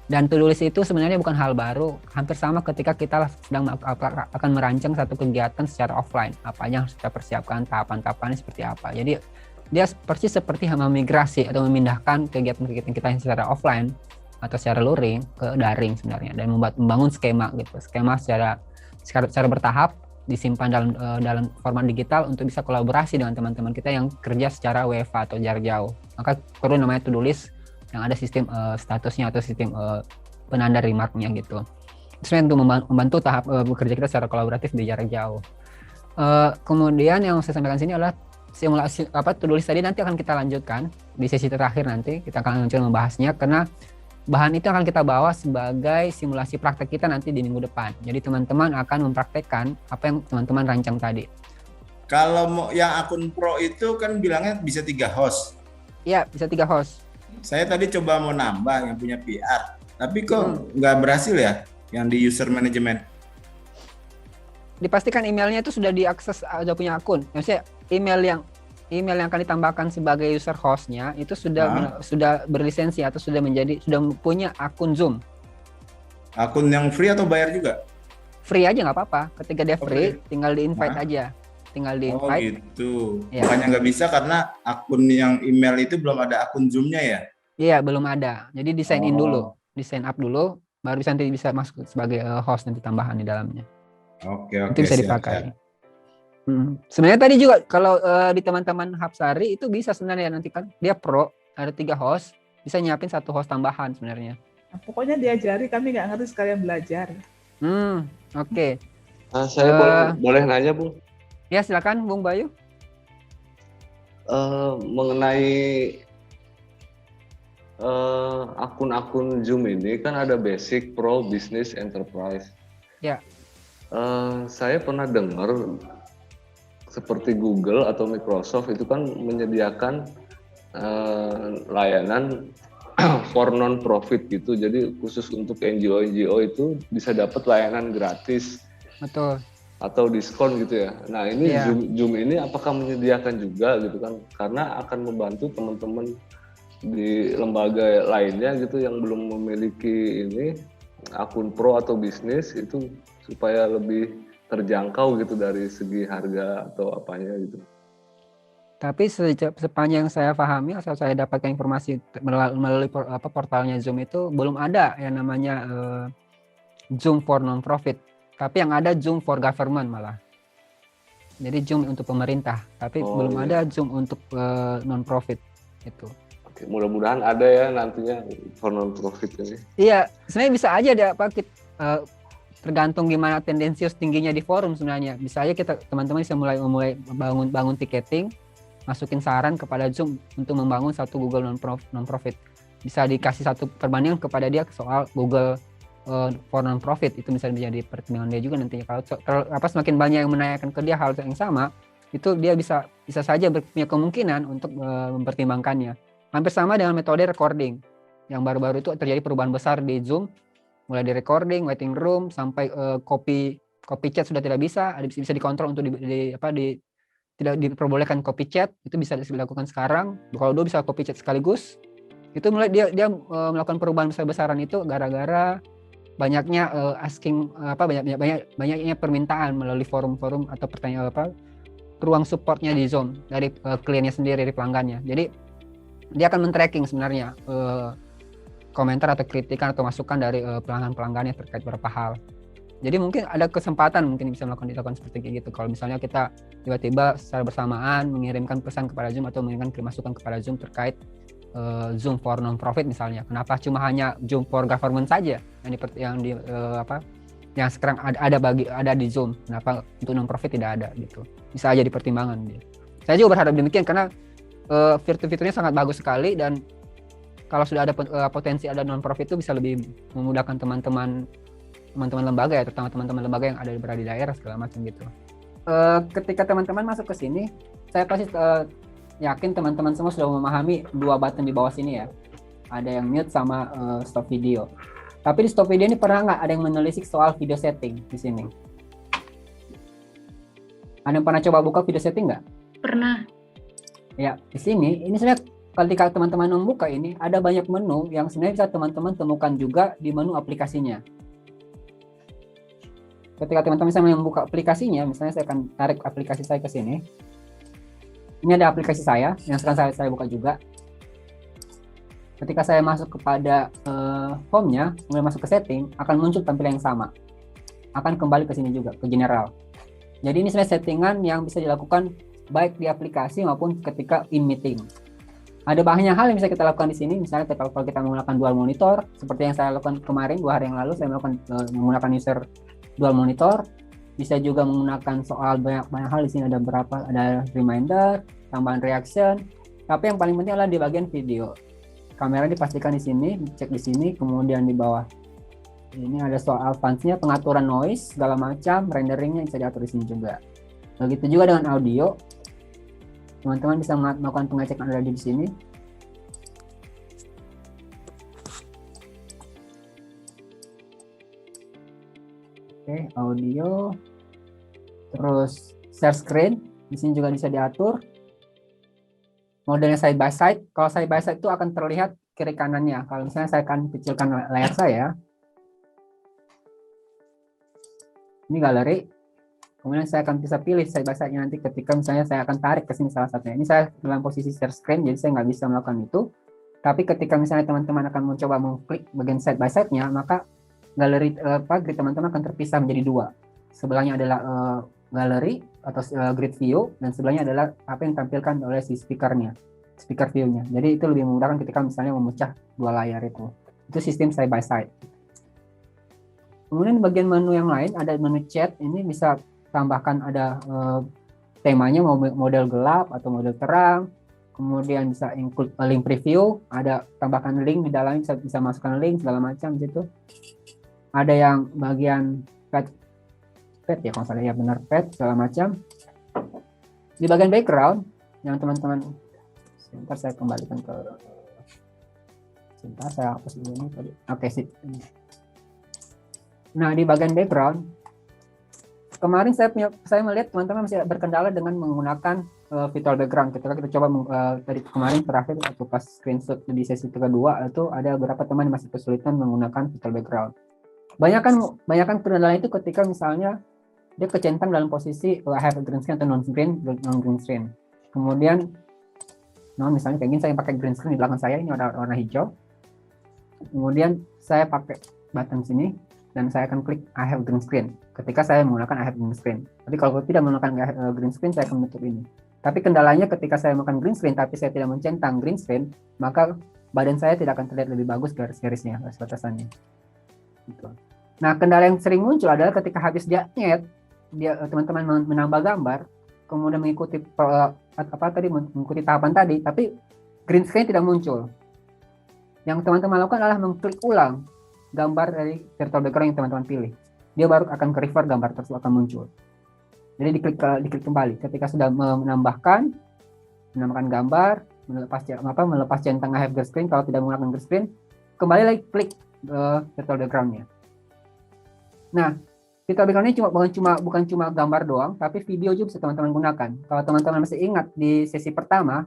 Dan to-do list itu sebenarnya bukan hal baru, hampir sama ketika kita sedang akan merancang satu kegiatan secara offline. Apa yang harus kita persiapkan, tahapan-tahapannya seperti apa. Jadi dia persis seperti migrasi atau memindahkan kegiatan-kegiatan kita yang secara offline atau secara luring ke daring sebenarnya, dan membangun skema gitu, skema secara bertahap, disimpan dalam format digital untuk bisa kolaborasi dengan teman-teman kita yang kerja secara WFH atau jarak jauh. Maka perlu namanya to-do list yang ada sistem statusnya atau sistem penanda remarknya gitu. Sebenarnya untuk membantu tahap bekerja kita secara kolaboratif di jarak jauh. Kemudian yang saya sampaikan sini adalah simulasi to-do list tadi nanti akan kita lanjutkan di sesi terakhir, nanti kita akan lanjutkan membahasnya karena bahan itu akan kita bawa sebagai simulasi praktek kita nanti di minggu depan. Jadi teman-teman akan mempraktekkan apa yang teman-teman rancang tadi. Kalau mau yang akun pro itu kan bilangnya bisa 3 host. Iya, bisa 3 host. Saya tadi coba mau nambah yang punya PR, tapi kok nggak berhasil ya yang di user management. Dipastikan emailnya itu sudah diakses, sudah punya akun. Maksudnya email yang akan ditambahkan sebagai user hostnya itu sudah berlisensi atau sudah punya akun Zoom. Akun yang free atau bayar juga? Free aja nggak apa-apa. Ketika dia free, tinggal di invite aja. Tinggal di invite. Oh gitu. Ya. Makanya nggak bisa karena akun yang email itu belum ada akun Zoom-nya ya? Iya, belum ada. Jadi di sign in dulu, di sign up dulu, baru nanti bisa masuk sebagai host nanti tambahan di dalamnya. Oke. Itu bisa dipakai. Sebenarnya tadi juga kalau di teman-teman Hapsari itu bisa sebenarnya, nanti kan dia pro, ada 3 host, bisa nyiapin 1 host tambahan sebenarnya. Nah, pokoknya diajari, kami nggak ngerti, sekalian belajar. Oke. Saya boleh nanya, Bung? Ya silakan Bung Bayu. Mengenai akun-akun Zoom ini kan ada basic, pro, business, enterprise. Ya. Saya pernah dengar seperti Google atau Microsoft itu kan menyediakan layanan for non-profit gitu. Jadi khusus untuk NGO itu bisa dapat layanan gratis. Betul. Atau diskon gitu ya. Nah ini Zoom ini apakah menyediakan juga gitu kan? Karena akan membantu teman-teman di lembaga lainnya gitu yang belum memiliki ini akun pro atau bisnis itu supaya lebih terjangkau gitu dari segi harga atau apanya gitu. Tapi sepanjang saya pahami atau saya dapatkan informasi melalui portalnya Zoom itu belum ada yang namanya Zoom for non-profit. Tapi yang ada Zoom for government malah. Jadi Zoom untuk pemerintah, tapi belum ada Zoom untuk non-profit itu. Oke, mudah-mudahan ada ya nantinya for non-profit ini. Iya, sebenarnya bisa aja ada tergantung gimana tendensius tingginya di forum sebenarnya. Bisa aja kita teman-teman bisa mulai bangun tiketing, masukin saran kepada Zoom untuk membangun satu Google non-profit. Bisa dikasih satu perbandingan kepada dia soal Google for non-profit, itu bisa menjadi pertimbangan dia juga nantinya. Kalau semakin banyak yang menanyakan ke dia hal yang sama, itu dia bisa saja punya kemungkinan untuk mempertimbangkannya. Hampir sama dengan metode recording. Yang baru-baru itu terjadi perubahan besar di Zoom. Mulai dari recording, waiting room, sampai copy chat sudah tidak bisa dikontrol untuk tidak diperbolehkan copy chat, itu bisa dilakukan sekarang. Kalau dulu bisa copy chat sekaligus, itu mulai dia melakukan perubahan besar-besaran itu gara-gara banyaknya banyaknya permintaan melalui forum-forum atau pertanyaan ruang supportnya di Zoom dari kliennya sendiri, dari pelanggannya. Jadi dia akan men-tracking sebenarnya komentar atau kritikan atau masukan dari pelanggan-pelanggannya terkait beberapa hal. Jadi mungkin ada kesempatan mungkin bisa dilakukan seperti gitu. Kalau misalnya kita tiba-tiba secara bersamaan mengirimkan pesan kepada Zoom atau mengirimkan masukan kepada Zoom terkait Zoom for non-profit misalnya. Kenapa cuma hanya Zoom for government saja yang yang sekarang ada di Zoom, kenapa untuk non profit tidak ada gitu. Bisa aja dipertimbangkan gitu. Saya juga berharap demikian karena fitur-fiturnya sangat bagus sekali, dan kalau sudah ada potensi ada non profit itu bisa lebih memudahkan teman-teman lembaga ya, terutama teman-teman lembaga yang ada berada di daerah segala macam gitu. Ketika teman-teman masuk ke sini, saya pasti yakin teman-teman semua sudah memahami 2 button di bawah sini ya. Ada yang mute sama stop video. Tapi di stop video ini pernah nggak ada yang menelisik soal video setting di sini? Ada yang pernah coba buka video setting nggak? Pernah. Ya, di sini ini sebenarnya ketika teman-teman membuka ini ada banyak menu yang sebenarnya bisa teman-teman temukan juga di menu aplikasinya. Ketika teman-teman bisa membuka aplikasinya, misalnya saya akan tarik aplikasi saya ke sini. Ini ada aplikasi saya yang sekarang saya buka juga. Ketika saya masuk kepada home-nya, kemudian masuk ke setting, akan muncul tampilan yang sama. Akan kembali ke sini juga, ke general. Jadi ini sebenarnya settingan yang bisa dilakukan baik di aplikasi maupun ketika in meeting. Ada banyak hal yang bisa kita lakukan di sini, misalnya kalau kita menggunakan dual monitor, seperti yang saya lakukan kemarin 2 hari yang lalu, saya menggunakan user dual monitor. Bisa juga menggunakan soal banyak hal di sini, ada reminder, tambahan reaction. Tapi yang paling penting adalah di bagian video. Kamera dipastikan di sini, dicek di sini, kemudian di bawah. Ini ada soal function-nya, pengaturan noise, segala macam, renderingnya bisa diatur di sini juga. Begitu juga dengan audio. Teman-teman bisa melakukan pengecekan audio di sini. Oke, audio. Terus share screen, di sini juga bisa diatur. Modelnya side by side. Kalau side by side itu akan terlihat kiri kanannya. Kalau misalnya saya akan kecilkan layar saya. Ini galeri. Kemudian saya akan bisa pilih side by side-nya nanti ketika misalnya saya akan tarik ke sini salah satunya. Ini saya dalam posisi share screen, jadi saya nggak bisa melakukan itu. Tapi ketika misalnya teman-teman akan mencoba mengklik bagian side by side-nya, maka galeri grid teman-teman akan terpisah menjadi 2. Sebelahnya adalah galeri atau grid view, dan sebelahnya adalah apa yang ditampilkan oleh si speaker view-nya. Jadi itu lebih memudahkan ketika misalnya memecah 2 layar itu. Itu sistem side by side. Kemudian bagian menu yang lain ada menu chat, ini bisa tambahkan ada temanya model gelap atau model terang. Kemudian bisa include link preview, ada tambahkan link di dalamnya, bisa masukkan link segala macam gitu. Ada yang bagian pet ya, kalau salah ya benar, pet segala macam. Di bagian background yang teman-teman, sebentar saya kembalikan ke, sebentar saya hapus dulu ini tadi. Oke, sip. Nah, di bagian background kemarin saya melihat teman-teman masih berkendala dengan menggunakan virtual background. Ketika kita coba dari kemarin terakhir atau pas screenshot di sesi kedua itu ada beberapa teman yang masih kesulitan menggunakan virtual background. Banyakan kendala itu ketika misalnya dia kecentang dalam posisi have a green screen atau non green screen. Kemudian misalnya kayak gini, saya pakai green screen di belakang saya, ini warna hijau. Kemudian saya pakai button sini dan saya akan klik I have green screen ketika saya menggunakan I have green screen. Tapi kalau tidak menggunakan green screen, saya akan menutup ini. Tapi kendalanya ketika saya menggunakan green screen tapi saya tidak mencentang green screen, maka badan saya tidak akan terlihat lebih bagus garis-garisnya, garis batasannya. Gitu. Nah, kendala yang sering muncul adalah ketika habis dia teman-teman menambah gambar, kemudian mengikuti mengikuti tahapan tadi, tapi green screen tidak muncul. Yang teman-teman lakukan adalah mengklik ulang gambar dari virtual background yang teman-teman pilih. Dia baru akan ke refer, gambar tersebut akan muncul. Jadi diklik kembali. Ketika sudah menambahkan gambar, melepas centang I have green screen, kalau tidak menggunakan green screen, kembali lagi klik virtual background-nya. Nah, virtual background ini bukan cuma gambar doang, tapi video juga bisa teman-teman gunakan. Kalau teman-teman masih ingat di sesi pertama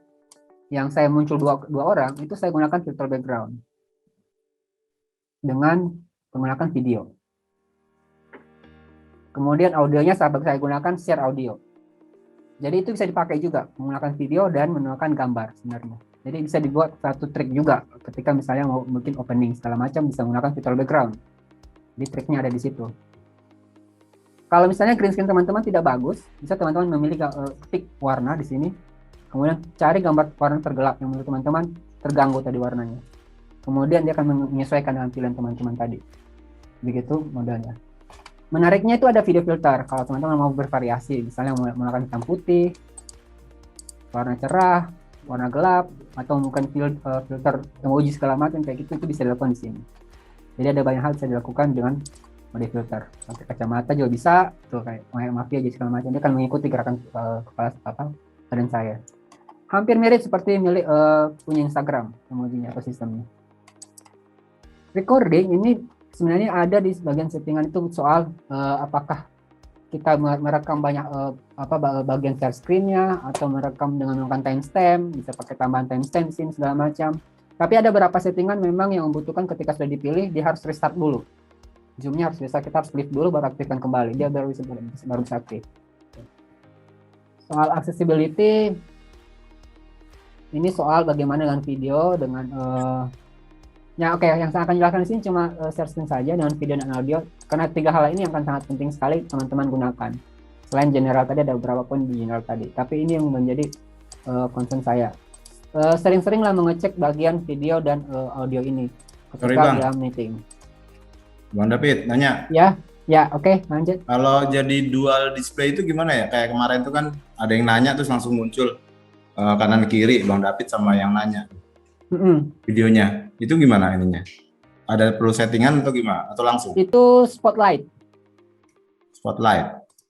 yang saya muncul dua orang, itu saya gunakan virtual background dengan menggunakan video. Kemudian audionya saya gunakan share audio. Jadi itu bisa dipakai juga, menggunakan video dan menggunakan gambar sebenarnya. Jadi bisa dibuat satu trik juga ketika misalnya mau bikin opening segala macam, bisa menggunakan virtual background. Jadi triknya ada di situ. Kalau misalnya green screen teman-teman tidak bagus, bisa teman-teman memilih pick warna di sini. Kemudian cari gambar warna tergelap yang menurut teman-teman terganggu tadi warnanya. Kemudian dia akan menyesuaikan dengan pilihan teman-teman tadi. Begitu modelnya. Menariknya itu ada video filter. Kalau teman-teman mau bervariasi, misalnya menggunakan hitam putih, warna cerah, warna gelap, atau mungkin filter emoji segala macam kayak gitu, itu bisa dilakukan di sini. Jadi ada banyak hal bisa dilakukan dengan mode filter. Pakai kacamata juga bisa, tuh kayak mafia aja segala macam. Dia akan mengikuti gerakan kepala badan saya. Hampir mirip seperti milik punya Instagram emojinya atau sistemnya. Recording ini sebenarnya ada di bagian settingan itu soal apakah kita merekam banyak bagian share screen-nya atau merekam dengan menggunakan timestamp, bisa pakai tambahan timestamp di sini segala macam. Tapi ada beberapa settingan memang yang membutuhkan ketika sudah dipilih dia harus restart dulu. Zoom-nya harus restart, kita harus lift dulu baru aktifkan kembali, dia baru bisa aktif. Soal accessibility ini soal bagaimana dengan video dengan yang saya akan jelaskan di sini cuma share screen saja dengan video dan audio, karena 3 hal ini yang akan sangat penting sekali teman-teman gunakan. Selain general tadi ada beberapa pun di general tadi, tapi ini yang menjadi concern saya. Sering-seringlah mengecek bagian video dan audio ini ketika dalam meeting. Bang David nanya. Ya, oke, lanjut. Kalau jadi dual display itu gimana ya? Kayak kemarin itu kan ada yang nanya terus langsung muncul kanan kiri Bang David sama yang nanya. Videonya itu gimana ininya? Ada perlu settingan atau gimana? Atau langsung? Itu spotlight.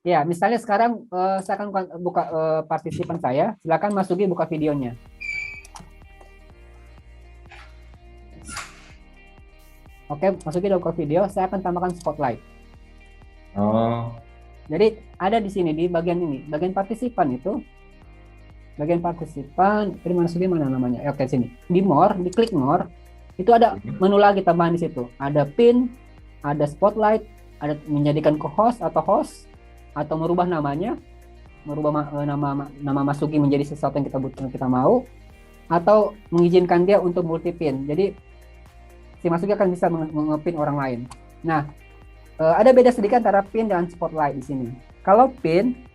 Ya, misalnya sekarang saya akan buka partisipan saya. Silakan Mas Sugi buka videonya. Oke, Mas Sugi udah buka video. Saya akan tambahkan spotlight. Oh. Jadi ada di sini di bagian ini, bagian partisipan itu. Bagian partisipan, ini Mas Sugi mana namanya? Oke, sini. Di more, diklik more, itu ada menu lagi tambahan di situ. Ada pin, ada spotlight, ada menjadikan co-host atau host, atau merubah namanya, merubah nama Mas Sugi menjadi sesuatu yang kita mau, atau mengizinkan dia untuk multi pin. Jadi si Mas Sugi akan bisa mengepin orang lain. Nah, ada beda sedikit antara pin dan spotlight di sini. Kalau pin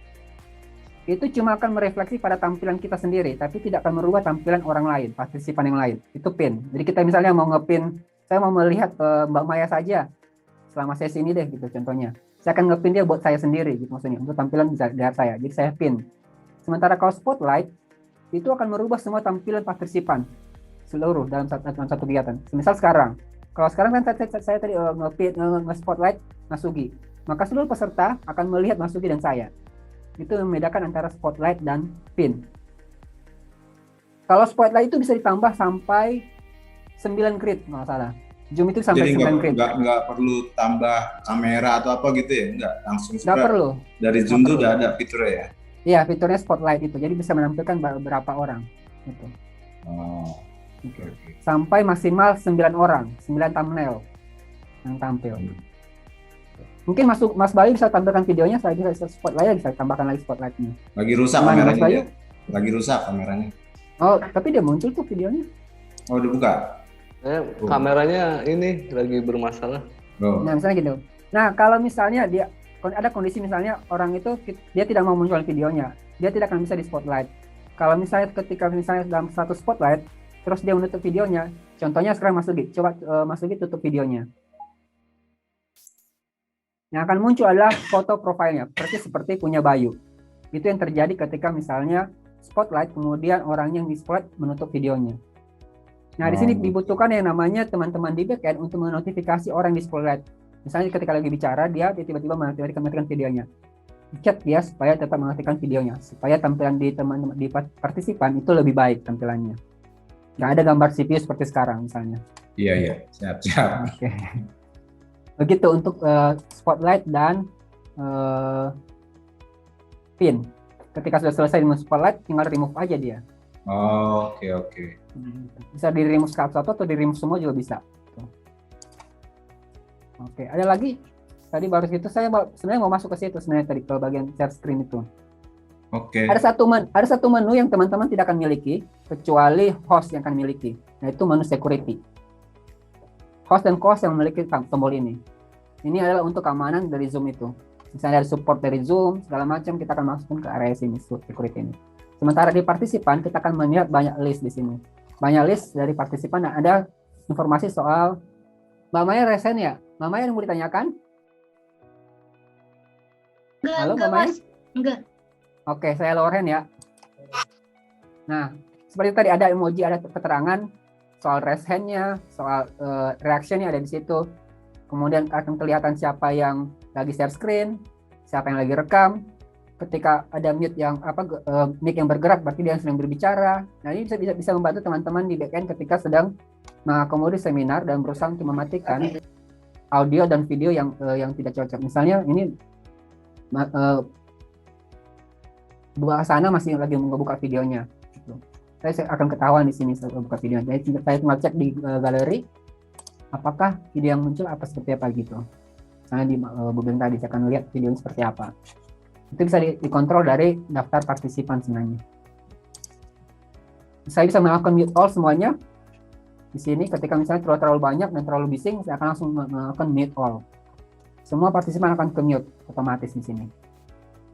itu cuma akan merefleksi pada tampilan kita sendiri, tapi tidak akan merubah tampilan orang lain, partisipan yang lain. Itu pin. Jadi kita misalnya mau ngepin, saya mau melihat Mbak Maya saja selama sesi ini deh, gitu contohnya. Saya akan ngepin dia buat saya sendiri, gitu maksudnya, untuk tampilan bisa lihat saya. Jadi saya pin. Sementara kalau spotlight, itu akan merubah semua tampilan partisipan seluruh dalam satu kegiatan. Misal sekarang, kalau sekarang kan saya tadi nge-spotlight Mas Sugi, maka seluruh peserta akan melihat Mas Sugi dan saya. Itu membedakan antara spotlight dan pin. Kalau spotlight itu bisa ditambah sampai 9 grid, nggak salah. Zoom itu sampai 9 grid. Nggak perlu tambah kamera atau apa gitu ya? Nggak, langsung nggak perlu. Dari Zoom itu udah ada fiturnya ya? Iya, fiturnya spotlight itu. Jadi bisa menampilkan berapa orang. Gitu. Oh, okay. Sampai maksimal 9 orang, 9 thumbnail yang tampil. Mungkin Mas Bayu bisa tampilkan videonya, saya bisa spotlight, bisa tambahkan lagi spotlightnya. Lagi rusak kameranya. Lagi rusak kameranya. Oh, tapi dia muncul tuh videonya. Oh, udah buka. Kameranya ini lagi bermasalah. Nah, misalnya gitu. Nah, kalau misalnya dia ada kondisi misalnya orang itu dia tidak mau muncul videonya, dia tidak akan bisa di spotlight. Kalau misalnya ketika misalnya dalam satu spotlight, terus dia menutup videonya, contohnya sekarang Mas Sugi, coba Mas Sugi tutup videonya. Yang akan muncul adalah foto profilnya, persis seperti punya Bayu. Itu yang terjadi ketika misalnya spotlight, kemudian orang yang di spotlight menutup videonya. Nah, di sini dibutuhkan yang namanya teman-teman di backend untuk menotifikasi orang di spotlight. Misalnya ketika lagi bicara, dia tiba-tiba mematikan videonya. Chat dia supaya tetap mematikan videonya, supaya tampilan di teman-teman di partisipan itu lebih baik tampilannya. Nggak ada gambar CPU seperti sekarang misalnya. Iya, siap. Oke. Begitu untuk spotlight dan pin. Ketika sudah selesai dengan spotlight, tinggal remove aja dia. Oh, oke. Bisa di remove satu atau di remove semua juga bisa. Oke, ada lagi? Tadi baru itu saya sebenarnya mau masuk ke situ sebenarnya tadi ke bagian share screen itu. Oke. Ada satu menu yang teman-teman tidak akan miliki kecuali host yang akan miliki. Nah, itu menu security. Host dan co-host yang memiliki tombol ini. Ini adalah untuk keamanan dari Zoom itu. Misalnya ada support dari Zoom, segala macam kita akan masukkan ke area sini, security ini. Sementara di partisipan, kita akan melihat banyak list di sini. Banyak list dari partisipan, dan ada informasi soal Mbak Maya resen ya? Mbak Maya yang mau ditanyakan? Halo, enggak, Mbak Mai? Mas. Enggak. Oke, saya Loren ya. Nah, seperti tadi ada emoji, ada keterangan soal raise hand-nya, soal reaction-nya ada di situ. Kemudian akan kelihatan siapa yang lagi share screen, siapa yang lagi rekam. Ketika ada mute yang mic yang bergerak, berarti dia yang sedang berbicara. Nah, ini bisa membantu teman-teman di backend ketika sedang mengakomodir seminar dan berusaha untuk mematikan audio dan video yang tidak cocok. Misalnya ini sana masih lagi membuka videonya. Saya akan ketahuan di sini saya buka videonya. Saya tinggal cek di galeri apakah video yang muncul seperti apa gitu. Misalnya di Google tadi saya akan lihat videonya seperti apa. Itu bisa dikontrol dari daftar partisipan sebenarnya. Saya bisa melakukan mute all semuanya. Di sini ketika misalnya terlalu banyak dan terlalu bising, saya akan langsung melakukan mute all. Semua partisipan akan ke mute otomatis di sini.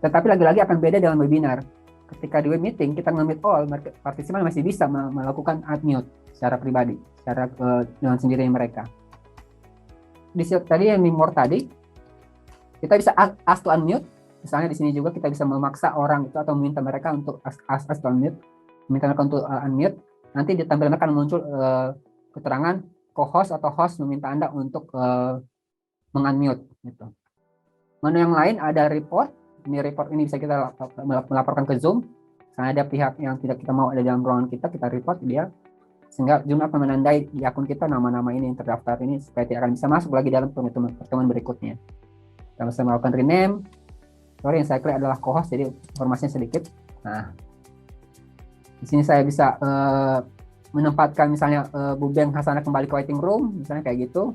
Tetapi lagi-lagi akan beda dalam webinar. Ketika di web meeting kita nge-mute all, partisipan masih bisa melakukan unmute secara pribadi, secara dengan sendirinya mereka. Di tadi yang more tadi, kita bisa ask to unmute. Misalnya di sini juga kita bisa memaksa orang itu atau meminta mereka untuk ask to unmute, meminta mereka untuk unmute. Nanti di tampilan akan muncul keterangan co-host atau host meminta Anda untuk mengunmute gitu. Menu yang lain ada report. Ini report ini bisa kita melaporkan ke Zoom. Karena ada pihak yang tidak kita mau ada dalam ruangan kita report dia. Sehingga Zoom akan menandai di akun kita nama-nama ini yang terdaftar ini supaya tidak akan bisa masuk lagi dalam pertemuan berikutnya. Kita bisa melakukan rename. Sorry, yang saya klik adalah co-host, jadi informasinya sedikit. Nah, di sini saya bisa menempatkan misalnya Bu Beng Hasanah kembali ke waiting room, misalnya kayak gitu.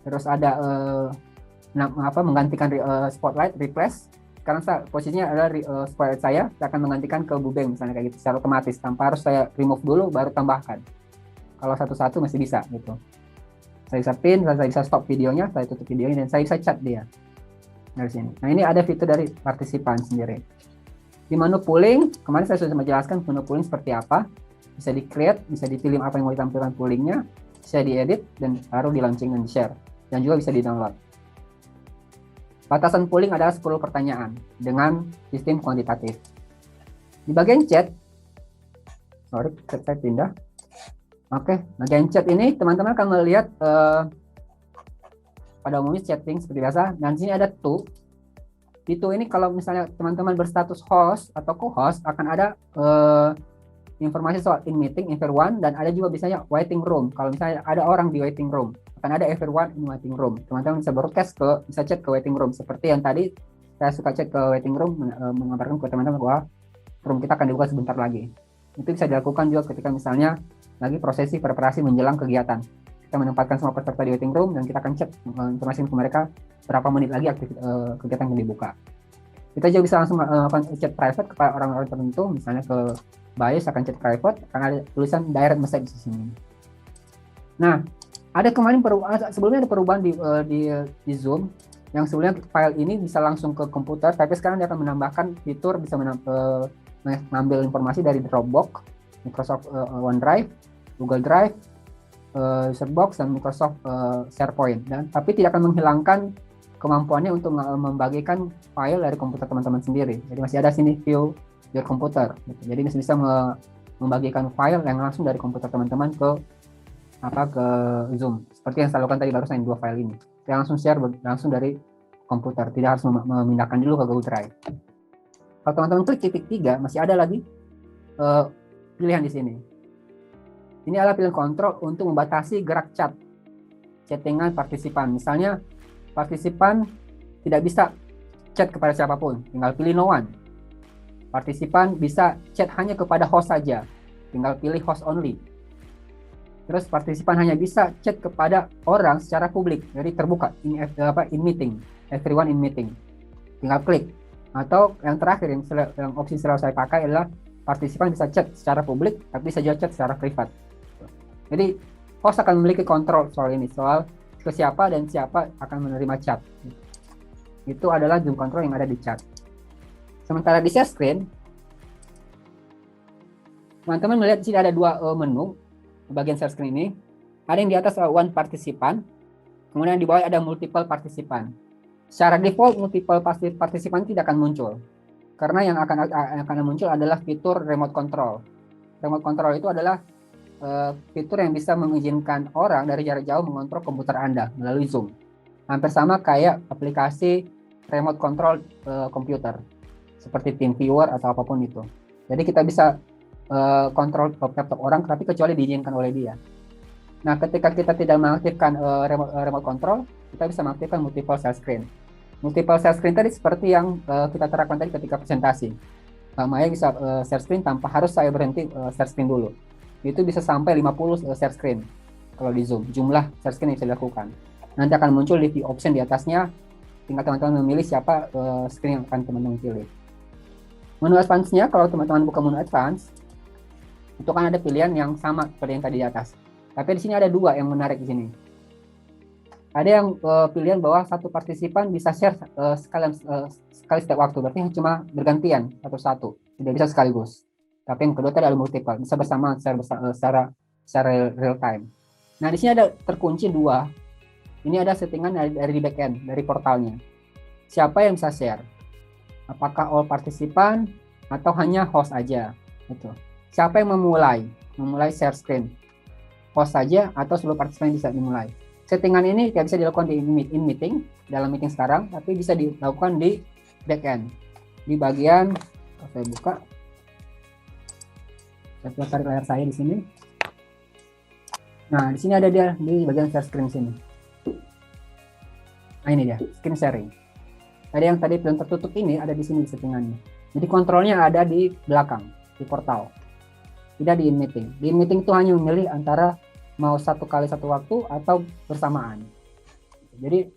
Terus ada menggantikan spotlight replace. Karena posisinya adalah spotlight saya akan menggantikan ke Bu Beng misalnya kayak gitu secara otomatis tanpa harus saya remove dulu baru tambahkan. Kalau satu-satu masih bisa gitu. Saya bisa pin, saya bisa stop videonya, saya tutup videonya dan saya bisa chat dia dari sini. Nah, ini ada fitur dari partisipan sendiri. Di menu polling, kemarin saya sudah menjelaskan menu polling seperti apa. Bisa di-create, bisa dipilih apa yang mau ditampilkan pollingnya, bisa diedit dan baru di-launching dan di-share. Dan juga bisa di-download. Batasan polling adalah 10 pertanyaan dengan sistem kuantitatif. Di bagian chat, sorry, saya pindah. Oke, bagian chat ini teman-teman akan melihat pada umumnya chatting seperti biasa. Dan sini ada to. Di to ini kalau misalnya teman-teman berstatus host atau co-host akan ada informasi soal in meeting, everyone, dan ada juga biasanya waiting room. Kalau misalnya ada orang di waiting room, akan ada everyone in waiting room. Teman-teman bisa broadcast bisa chat ke waiting room. Seperti yang tadi saya suka chat ke waiting room, mengabarkan ke teman-teman bahwa room kita akan dibuka sebentar lagi. Itu bisa dilakukan juga ketika misalnya lagi prosesi preparasi menjelang kegiatan. Kita menempatkan semua peserta di waiting room dan kita akan chat informasi ke mereka berapa menit lagi kegiatan yang dibuka. Kita juga bisa langsung melakukan chat private kepada orang-orang tertentu, misalnya ke bias akan chat private, akan ada tulisan direct message di sini. Nah, ada kemarin sebelumnya ada perubahan di Zoom yang sebelumnya file ini bisa langsung ke komputer, tapi sekarang dia akan menambahkan fitur bisa mengambil informasi dari Dropbox, Microsoft OneDrive, Google Drive, Dropbox dan Microsoft SharePoint, tapi tidak akan menghilangkan kemampuannya untuk membagikan file dari komputer teman-teman sendiri. Jadi masih ada sini view your computer. Gitu. Jadi masih bisa membagikan file yang langsung dari komputer teman-teman ke Zoom. Seperti yang saya lakukan tadi barusan 2 file ini. Saya langsung share langsung dari komputer, tidak harus memindahkan dulu ke Google Drive. Kalau teman-teman klik titik 3 masih ada lagi pilihan di sini. Ini adalah pilihan kontrol untuk membatasi gerak chattingan partisipan. Misalnya partisipan tidak bisa chat kepada siapapun, tinggal pilih no one. Partisipan bisa chat hanya kepada host saja, tinggal pilih host only. Terus partisipan hanya bisa chat kepada orang secara publik, jadi terbuka in meeting, everyone in meeting. Tinggal klik. Atau yang terakhir yang opsi selalu saya pakai adalah partisipan bisa chat secara publik, tapi bisa juga chat secara privat. Jadi host akan memiliki kontrol soal ini, soal ke siapa dan siapa akan menerima chat. Itu adalah Zoom control yang ada di chat. Sementara di share screen, teman-teman melihat di sini ada 2 menu di bagian share screen ini. Ada yang di atas one partisipan, kemudian di bawah ada multiple partisipan. secara default multiple partisipan tidak akan muncul. Karena yang akan muncul adalah fitur remote control. Remote control itu adalah fitur yang bisa mengizinkan orang dari jarak jauh mengontrol komputer Anda melalui Zoom. Hampir sama kayak aplikasi remote control komputer, seperti TeamViewer atau apapun itu. Jadi kita bisa kontrol laptop orang, tapi kecuali diizinkan oleh dia. Nah, ketika kita tidak mengaktifkan remote control, kita bisa mengaktifkan multiple share screen. Multiple share screen tadi seperti yang kita terapkan tadi ketika presentasi. Maya bisa share screen tanpa harus saya berhenti share screen dulu. Itu bisa sampai 50 share screen kalau di Zoom, jumlah share screen yang bisa dilakukan. Nanti akan muncul di view option di atasnya, tinggal teman-teman memilih siapa screen yang akan teman-teman pilih. Menu advance-nya, kalau teman-teman buka menu advance, itu kan ada pilihan yang sama seperti yang tadi di atas. Tapi di sini ada dua yang menarik di sini. Ada yang pilihan bahwa satu partisipan bisa share sekali setiap waktu, berarti cuma bergantian satu-satu, tidak bisa sekaligus. Tapi yang kedua tadi ada multiple, bisa bersamaan secara real time. Nah, di sini ada terkunci dua. Ini ada settingan dari backend, dari portalnya. Siapa yang bisa share? Apakah all partisipan atau hanya host aja? Gitu. Siapa yang memulai share screen? Host saja atau seluruh partisipan bisa dimulai? Settingan ini tidak bisa dilakukan di meeting, dalam meeting sekarang, tapi bisa dilakukan di backend. Di bagian, saya buka. Saya tarik layar saya di sini. Nah, di sini ada dia di bagian share screen sini. Nah, ini dia, screen sharing. Ada yang tadi belum tertutup ini ada di sini settingannya. Jadi kontrolnya ada di belakang, di portal. Tidak di in-meeting. Di in-meeting itu hanya memilih antara mau satu kali satu waktu atau bersamaan. Jadi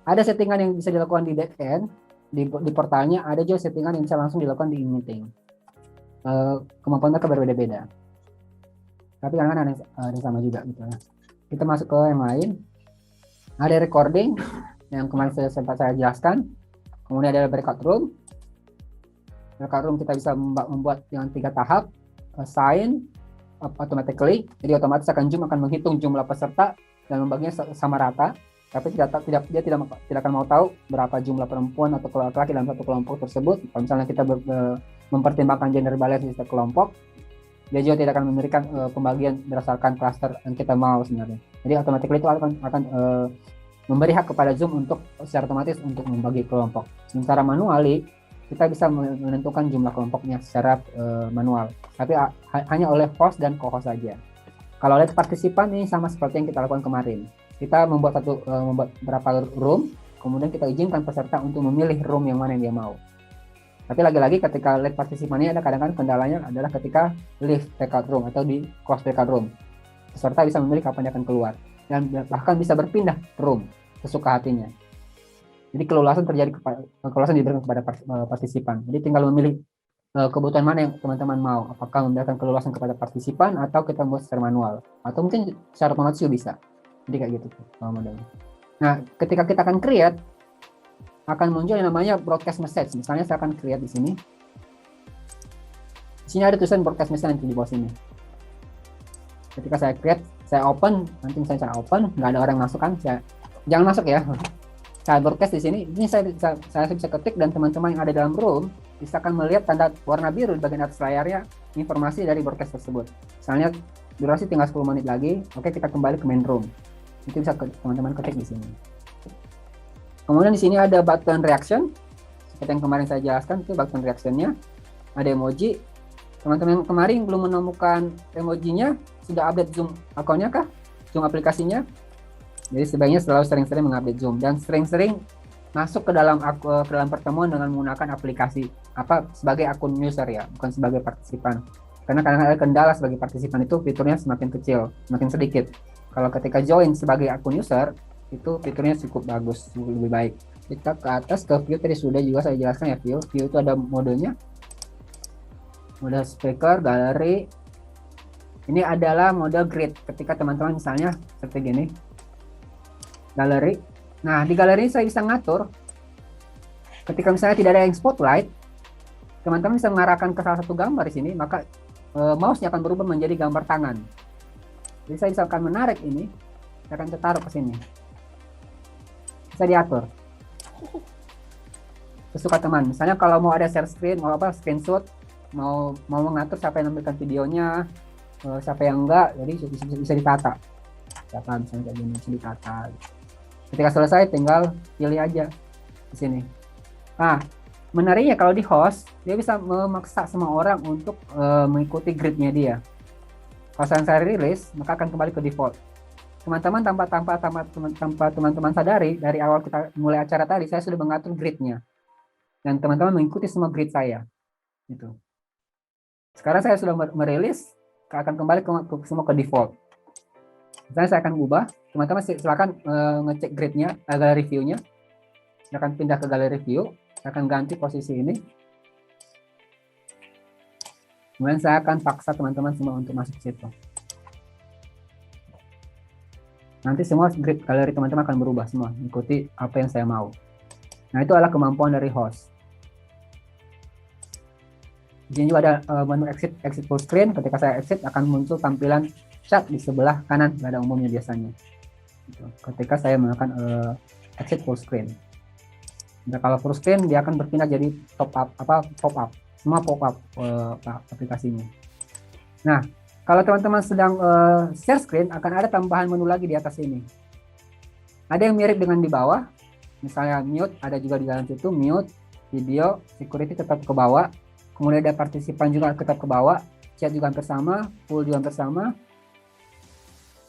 ada settingan yang bisa dilakukan di backend, di portalnya, ada juga settingan yang bisa langsung dilakukan di in-meeting. Kemampuan mereka berbeda-beda. Tapi kadang-kadang ada yang sama juga gitu ya. Kita masuk ke yang lain. Ada recording yang kemarin sempat saya jelaskan. Kemudian ada breakout room. Breakout room kita bisa membuat dengan 3 tahap. Assign automatically, jadi otomatis Zoom akan menghitung jumlah peserta dan membaginya sama rata. Tapi dia tidak akan mau tahu berapa jumlah perempuan atau laki-laki dalam satu kelompok tersebut. Kalau misalnya kita mempertimbangkan gender balance di setiap kelompok, dia juga tidak akan memberikan pembagian berdasarkan klaster yang kita mau sebenarnya. Jadi otomatis itu akan memberi hak kepada Zoom untuk secara otomatis untuk membagi kelompok. Sementara manually kita bisa menentukan jumlah kelompoknya secara manual, tapi hanya oleh host dan co-host saja. Kalau lihat partisipan ini sama seperti yang kita lakukan kemarin. Kita membuat beberapa room, kemudian kita izinkan peserta untuk memilih room yang mana yang dia mau. Tapi lagi-lagi ketika lead partisipannya ada kadang-kadang kendalanya adalah ketika leave breakout room atau di close breakout room. Peserta bisa memilih kapan dia akan keluar dan bahkan bisa berpindah room sesuka hatinya. Jadi kelulusan diberikan kepada partisipan. Jadi tinggal memilih kebutuhan mana yang teman-teman mau. Apakah memberikan kelulusan kepada partisipan atau kita membuat secara manual atau mungkin secara otomatis juga bisa. Jadi kayak gitu modelnya. Nah, ketika kita akan create, akan muncul yang namanya broadcast message. Misalnya saya akan create di sini. Di sini ada tulisan broadcast message di bawah sini. Ketika saya create, saya open, nanti misalnya saya open, nggak ada orang masuk kan? Jangan masuk ya. Saya broadcast di sini. Ini saya bisa ketik dan teman-teman yang ada dalam room bisa akan melihat tanda warna biru di bagian atas layarnya informasi dari broadcast tersebut. Misalnya durasi tinggal 10 menit lagi. Oke, kita kembali ke main room. Itu bisa teman-teman ketik di sini. Kemudian di sini ada button reaction. Seperti yang kemarin saya jelaskan, itu button reaction-nya. Ada emoji. Teman-teman kemarin belum menemukan emojinya, sudah update Zoom akunnya kah? Zoom aplikasinya? Jadi sebaiknya selalu sering-sering mengupdate Zoom dan sering-sering masuk ke dalam pertemuan dengan menggunakan aplikasi sebagai akun user ya, bukan sebagai partisipan. Karena kadang-kadang ada kendala sebagai partisipan itu fiturnya semakin kecil, semakin sedikit. Kalau ketika join sebagai akun user, itu fiturnya cukup bagus, lebih baik. Kita ke atas ke view, tadi sudah juga saya jelaskan ya, view itu ada modenya. Mode speaker, galeri. Ini adalah mode grid. Ketika teman-teman misalnya seperti gini. Galeri. Nah, di galeri saya bisa ngatur. Ketika misalnya tidak ada yang spotlight, teman-teman bisa mengarahkan ke salah satu gambar di sini, maka mouse-nya akan berubah menjadi gambar tangan. Jadi saya bisa akan menarik ini, saya akan taruh ke sini. Bisa diatur. Sesuka teman. Misalnya kalau mau ada share screen, mau apa screenshot, mau mengatur siapa yang menampilkan videonya, siapa yang enggak, jadi bisa ditata. Misalkan misalnya kayak gini, bisa ditata. Ketika selesai tinggal pilih aja di sini. Nah, menariknya kalau di host, dia bisa memaksa semua orang untuk mengikuti gridnya dia. Kalau saya rilis, maka akan kembali ke default. Teman-teman tanpa teman-teman sadari, dari awal kita mulai acara tadi, saya sudah mengatur gridnya. Dan teman-teman mengikuti semua grid saya. Gitu. Sekarang saya sudah merilis, akan kembali semua ke default. Misalnya saya akan ubah, teman-teman silakan ngecek gridnya, galeri view-nya. Saya akan pindah ke galeri view, saya akan ganti posisi ini. Kemudian saya akan paksa teman-teman semua untuk masuk ke situ. Nanti semua grid galeri teman-teman akan berubah semua, mengikuti apa yang saya mau. Nah, itu adalah kemampuan dari host. Di sini juga ada menu exit full screen. Ketika saya exit akan muncul tampilan chat di sebelah kanan pada umumnya biasanya. Ketika saya melakukan exit full screen. Nah, kalau full screen dia akan berpindah jadi pop up, semua pop up aplikasinya. Nah, kalau teman-teman sedang share screen akan ada tambahan menu lagi di atas ini. Ada yang mirip dengan di bawah, misalnya mute ada juga di dalam situ, mute, video, security tetap ke bawah. Kemudian ada partisipan juga tetap ke bawah, chat juga hampir sama, full juga hampir sama,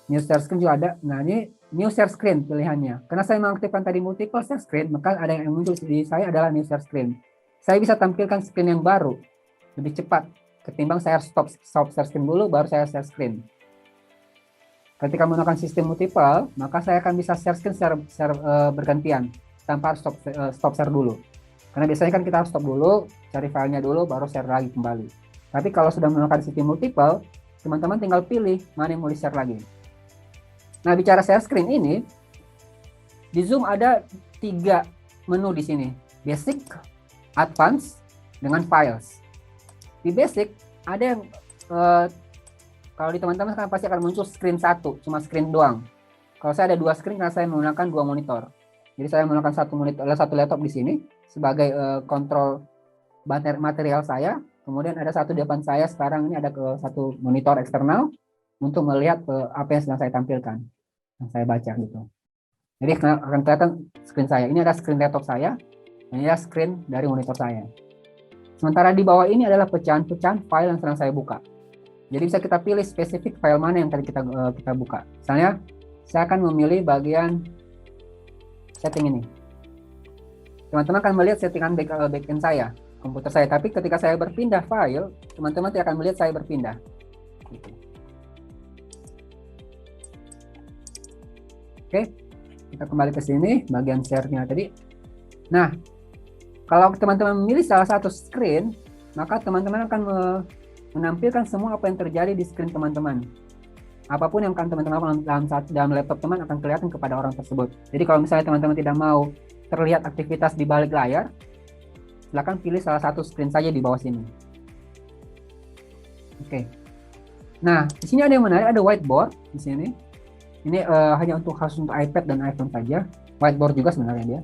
new share screen juga ada. Nah, ini new share screen pilihannya. Karena saya mengaktifkan tadi multiple share screen, maka ada yang muncul di saya adalah new share screen. Saya bisa tampilkan screen yang baru lebih cepat ketimbang saya stop share screen dulu baru saya share screen. Ketika menggunakan sistem multiple, maka saya akan bisa share screen bergantian tanpa harus stop share dulu. Karena biasanya kan kita harus stop dulu, cari filenya dulu, baru share lagi kembali. Tapi kalau sudah menggunakan sistem multiple, teman-teman tinggal pilih mana yang mau di-share lagi. Nah, bicara share screen ini, di Zoom ada 3 menu di sini. Basic, Advanced, dengan Files. Di Basic, ada yang, kalau di teman-teman kan pasti akan muncul screen 1, cuma screen doang. Kalau saya ada 2 screen karena saya menggunakan 2 monitor. Jadi saya menggunakan satu laptop di sini sebagai kontrol material saya. Kemudian ada satu di depan saya sekarang ini ada satu monitor eksternal untuk melihat apa yang sedang saya tampilkan, yang saya baca gitu. Jadi akan kelihatan screen saya. Ini ada screen laptop saya, ini ada screen dari monitor saya. Sementara di bawah ini adalah pecahan-pecahan file yang sedang saya buka. Jadi bisa kita pilih spesifik file mana yang tadi kita buka. Misalnya saya akan memilih bagian setting ini. Teman-teman akan melihat settingan backend saya, komputer saya. Tapi ketika saya berpindah file, teman-teman tidak akan melihat saya berpindah. Gitu. Oke, kita kembali ke sini, bagian share-nya tadi. Nah, kalau teman-teman memilih salah satu screen, maka teman-teman akan menampilkan semua apa yang terjadi di screen teman-teman. Apapun yang akan teman-teman dalam laptop teman akan kelihatan kepada orang tersebut. Jadi kalau misalnya teman-teman tidak mau terlihat aktivitas di balik layar, silakan pilih salah satu screen saja di bawah sini. Oke. Nah, di sini ada yang menarik, ada whiteboard di sini. Ini hanya khusus untuk iPad dan iPhone saja. Whiteboard juga sebenarnya dia.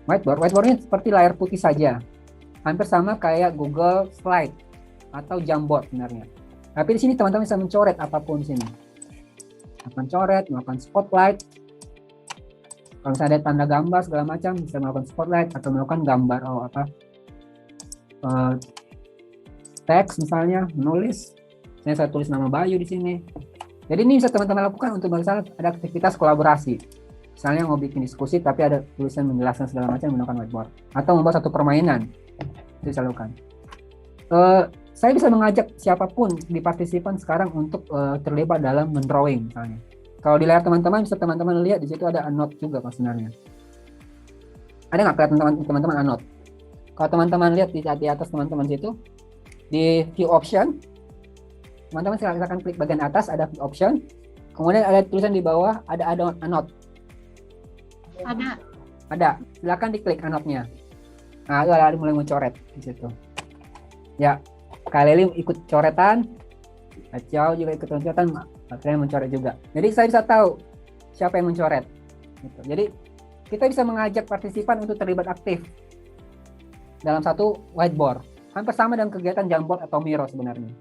Whiteboardnya seperti layar putih saja. Hampir sama kayak Google Slide atau Jamboard sebenarnya. Tapi di sini teman-teman bisa mencoret apapun di sini. Mencoret, melakukan spotlight. Kalau misalnya ada tanda gambar segala macam, bisa melakukan spotlight atau melakukan gambar teks misalnya, menulis. Saya tulis nama Bayu di sini. Jadi ini bisa teman-teman lakukan untuk misalnya ada aktivitas kolaborasi. Misalnya mau bikin diskusi tapi ada tulisan menjelaskan segala macam menggunakan whiteboard. Atau membuat satu permainan. Itu bisa lakukan. Saya bisa mengajak siapapun di partisipan sekarang untuk terlibat dalam mendrawing misalnya. Kalau di layar teman-teman bisa teman-teman lihat di situ ada note juga sebenarnya. Ada nggak kelihatan teman-teman note? Kalau teman-teman lihat di atas teman-teman situ di view option, teman-teman silakan klik bagian atas ada view option. Kemudian ada tulisan di bawah ada note. Ada. Silakan diklik note-nya. Nah, itu ada mulai mencoret di situ. Ya. Kalian ikut coretan, Acau juga ikut coretan, akhirnya mencoret juga. Jadi saya bisa tahu siapa yang mencoret. Gitu. Jadi kita bisa mengajak partisipan untuk terlibat aktif dalam satu whiteboard. Hampir sama dengan kegiatan Jamboard atau Miro sebenarnya.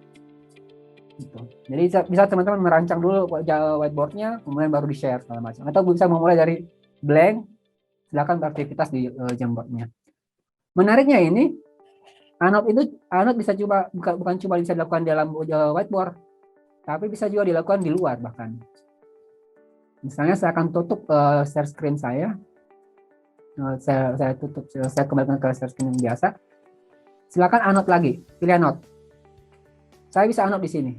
Gitu. Jadi bisa teman-teman merancang dulu whiteboardnya, kemudian baru di-share segala macam. Atau bisa memulai dari blank, silakan beraktivitas di Jamboardnya. Menariknya ini, Anot bisa bukan cuma bisa dilakukan dalam whiteboard, tapi bisa juga dilakukan di luar bahkan. Misalnya saya akan tutup share screen saya. Saya tutup, saya kembalikan ke share screen yang biasa. Silakan Anot lagi, pilih Anot. Saya bisa Anot di sini.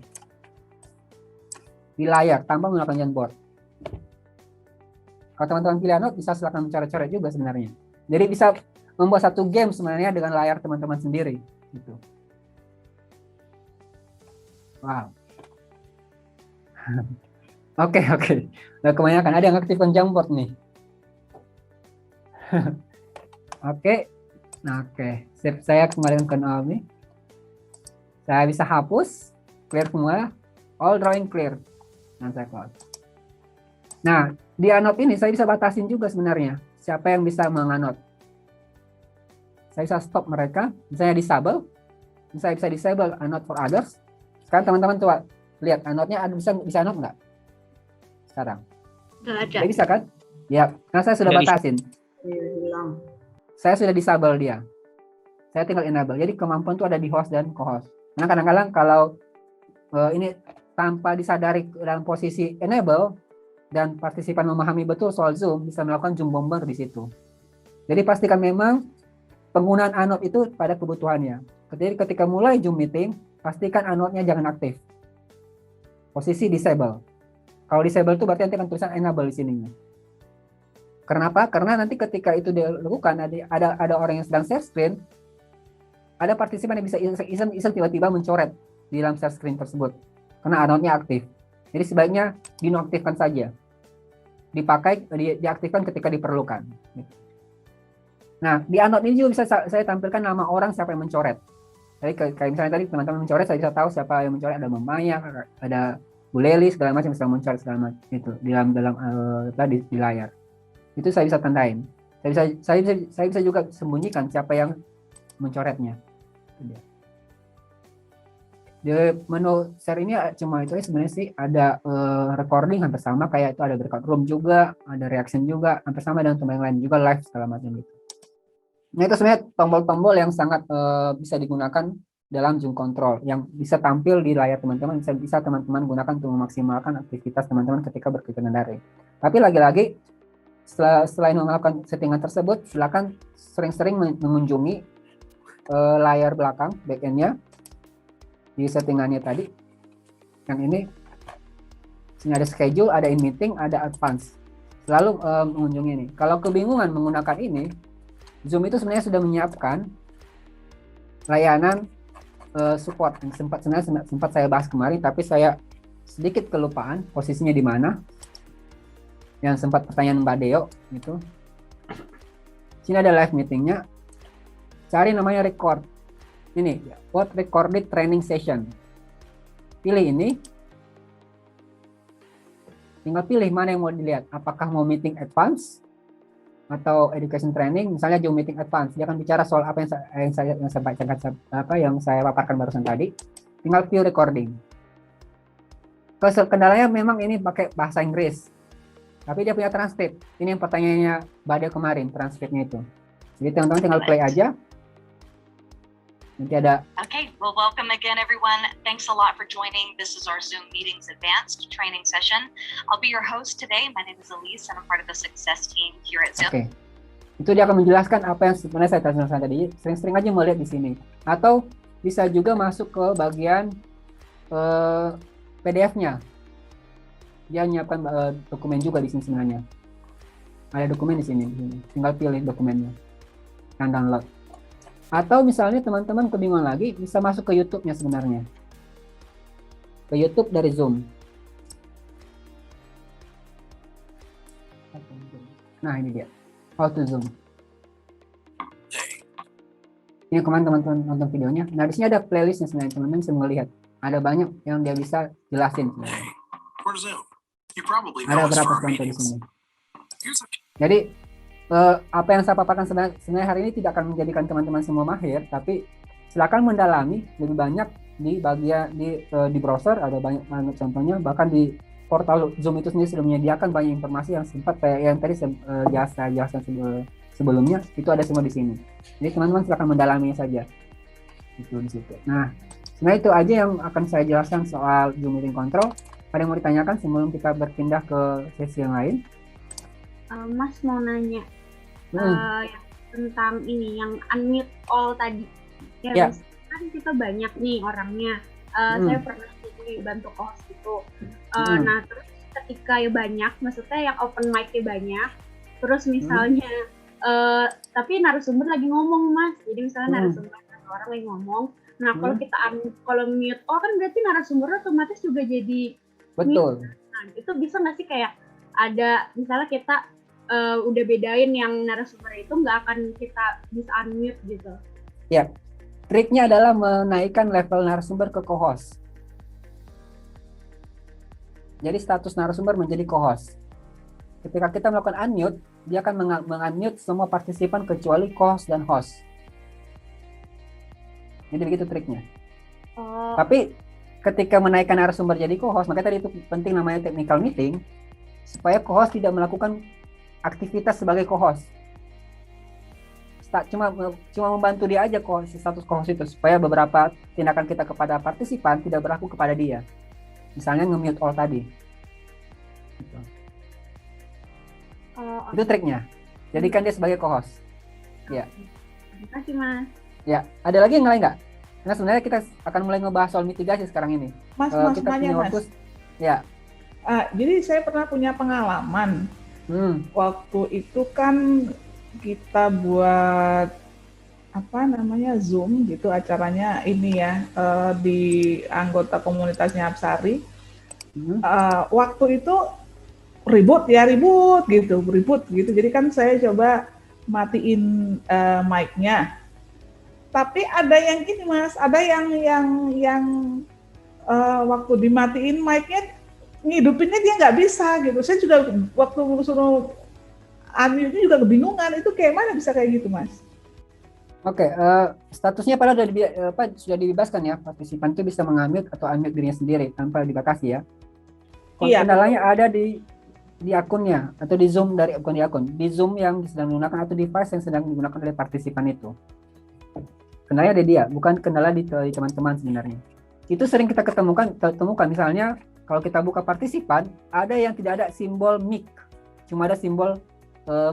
Di layar tanpa menggunakan Jamboard. Kalau teman-teman pilih Anot, bisa silakan mencoret-coret juga sebenarnya. Jadi bisa membuat satu game sebenarnya dengan layar teman-teman sendiri. Gitu. Wow. Oke. Nah, kebanyakan ada yang aktifkan Jamboard nih. Oke. Nah, Sip, saya kembalikan ke Naomi. Saya bisa hapus, clear semua, all drawing clear. Dan saya close. Nah, di Anot ini saya bisa batasin juga sebenarnya siapa yang bisa menganot. Saya bisa stop mereka, misalnya disable. Saya bisa disable Anot for others. Sekarang teman-teman coba lihat Anotnya bisa Anot nggak? Sekarang. Nggak ada. Nggak bisa kan? Ya, karena saya sudah batasin. Saya sudah disable dia. Saya tinggal enable. Jadi kemampuan itu ada di host dan co-host. Karena kadang-kadang kalau ini tanpa disadari dalam posisi enable dan partisipan memahami betul soal Zoom, bisa melakukan Zoom bomber di situ. Jadi pastikan memang penggunaan Anot itu pada kebutuhannya. Jadi ketika mulai Zoom meeting, pastikan Anotnya jangan aktif. Posisi disable. Kalau disable itu berarti nanti akan tulisan enable di sininya. Kenapa? Karena nanti ketika itu dilakukan ada orang yang sedang share screen, ada partisipan yang bisa iseng tiba-tiba mencoret di dalam share screen tersebut karena Anotnya aktif. Jadi sebaiknya dinonaktifkan saja. Diaktifkan ketika diperlukan. Nah, di Anot ini juga bisa saya tampilkan nama orang siapa yang mencoret. Jadi kayak misalnya tadi teman-teman mencoret, saya bisa tahu siapa yang mencoret. Ada Maya, ada Bu Leli, segala macam bisa mencoret segala macam itu di layar. Itu saya bisa tandain. Saya bisa juga sembunyikan siapa yang mencoretnya. Di menu share ini cuma itu sebenarnya sih, ada recording hampir sama kayak itu, ada breakout room juga, ada reaction juga hampir sama dengan teman lain juga, live segala macam gitu. Nah itu sebenarnya tombol-tombol yang sangat bisa digunakan dalam Zoom Control yang bisa tampil di layar teman-teman, bisa teman-teman gunakan untuk memaksimalkan aktivitas teman-teman ketika berkegiatan daring. Tapi lagi-lagi selain melakukan settingan tersebut, silakan sering-sering mengunjungi layar belakang backend-nya di settingannya tadi. Yang ini sini ada schedule, ada in meeting, ada advance. Selalu mengunjungi ini. Kalau kebingungan menggunakan ini, Zoom itu sebenarnya sudah menyiapkan layanan support yang sempat saya bahas kemarin, tapi saya sedikit kelupaan posisinya di mana. Yang sempat pertanyaan Mbak Deo gitu. Sini ada live meetingnya. Cari namanya record. Ini what recorded training session. Pilih ini. Tinggal pilih mana yang mau dilihat. Apakah mau meeting advance atau education training? Misalnya Zoom meeting advance, dia akan bicara soal apa yang saya paparkan barusan tadi. Tinggal view recording. Kendalanya memang ini pakai bahasa Inggris. Tapi dia punya transcript. Ini yang pertanyaannya Bade kemarin, transcriptnya itu. Jadi teman-teman tinggal play aja. Nanti ada. Okay, well, welcome again, everyone. Thanks a lot for joining. This is our Zoom Meetings Advanced training session. I'll be your host today. My name is Elise, and I'm part of the success team here at Zoom. Oke. Itu dia akan menjelaskan apa yang sebenarnya saya jelaskan tadi. Sering-sering aja melihat di sini. Atau bisa juga masuk ke bagian PDF-nya. Dia menyiapkan dokumen juga di sini sebenarnya. Ada dokumen di sini. Tinggal pilih dokumennya dan download. Atau misalnya teman-teman kebingungan lagi, bisa masuk ke YouTube-nya sebenarnya. Ke YouTube dari Zoom. Nah ini dia, how to Zoom. Ini kemarin teman-teman nonton videonya. Nah di sini ada playlistnya sebenarnya, teman-teman bisa melihat. Ada banyak yang dia bisa jelasin sebenarnya. Ada beberapa contoh di sini. Jadi apa yang saya paparkan sebenarnya hari ini tidak akan menjadikan teman-teman semua mahir, tapi silakan mendalami lebih banyak di bagian di browser, ada banyak contohnya, bahkan di portal Zoom itu sendiri sudah menyediakan banyak informasi yang sempat kayak yang tadi jelaskan sebelumnya, itu ada semua di sini. Jadi teman-teman silakan mendalaminya saja. Itu di situ. Nah, sebenarnya itu aja yang akan saya jelaskan soal Zoom Meeting Control. Ada yang mau ditanyakan sebelum kita berpindah ke sesi yang lain? Mas mau nanya tentang ini yang unmute all tadi. Ya, kan kita banyak nih orangnya. Saya pernah bantu host gitu. Nah, terus ketika ya banyak, maksudnya yang open mic-nya banyak, terus misalnya tapi narasumber lagi ngomong, Mas. Jadi misalnya narasumber orang lagi ngomong. Nah, kalau mute all kan berarti narasumber otomatis juga jadi betul. Mute. Nah, itu bisa nggak sih kayak ada misalnya kita udah bedain yang narasumber itu nggak akan kita bisa unmute gitu. Ya, triknya adalah menaikkan level narasumber ke co-host. Jadi status narasumber menjadi co-host. Ketika kita melakukan unmute, dia akan meng-unmute semua partisipan kecuali co-host dan host. Jadi begitu triknya. Tapi ketika menaikkan narasumber jadi co-host, maka tadi itu penting namanya technical meeting, supaya co-host tidak melakukan aktivitas sebagai co-host. Cuma membantu dia aja status co-host itu, supaya beberapa tindakan kita kepada partisipan tidak berlaku kepada dia. Misalnya nge-mute all tadi. Gitu. Itu triknya. Jadikan dia sebagai co-host. Ya. Terima kasih, Mas. Ya, ada lagi yang lain nggak? Karena sebenarnya kita akan mulai ngebahas soal mitigasi sekarang ini. Mas, kita punya waktu. Mas. Ya. Jadi saya pernah punya pengalaman. Waktu itu kan kita buat Zoom gitu acaranya ini ya di anggota komunitasnya Apsari. Waktu itu ribut gitu. Jadi kan saya coba matiin mic-nya. Tapi ada yang gini, Mas, ada yang waktu dimatiin mic-nya ngidupinnya dia nggak bisa gitu. Saya juga waktu suruh unmute juga kebingungan, itu kayak mana bisa kayak gitu, Mas? Oke, statusnya padahal sudah dibebaskan ya, partisipan itu bisa mengambil atau unmute dirinya sendiri tanpa dibatasi ya. Kendalanya ada di akunnya atau di Zoom dari akun di Zoom yang sedang digunakan atau device yang sedang digunakan oleh partisipan itu. Kendalanya ada dia, bukan kendala di teman-teman sebenarnya. Itu sering kita temukan misalnya kalau kita buka partisipan, ada yang tidak ada simbol mic, cuma ada simbol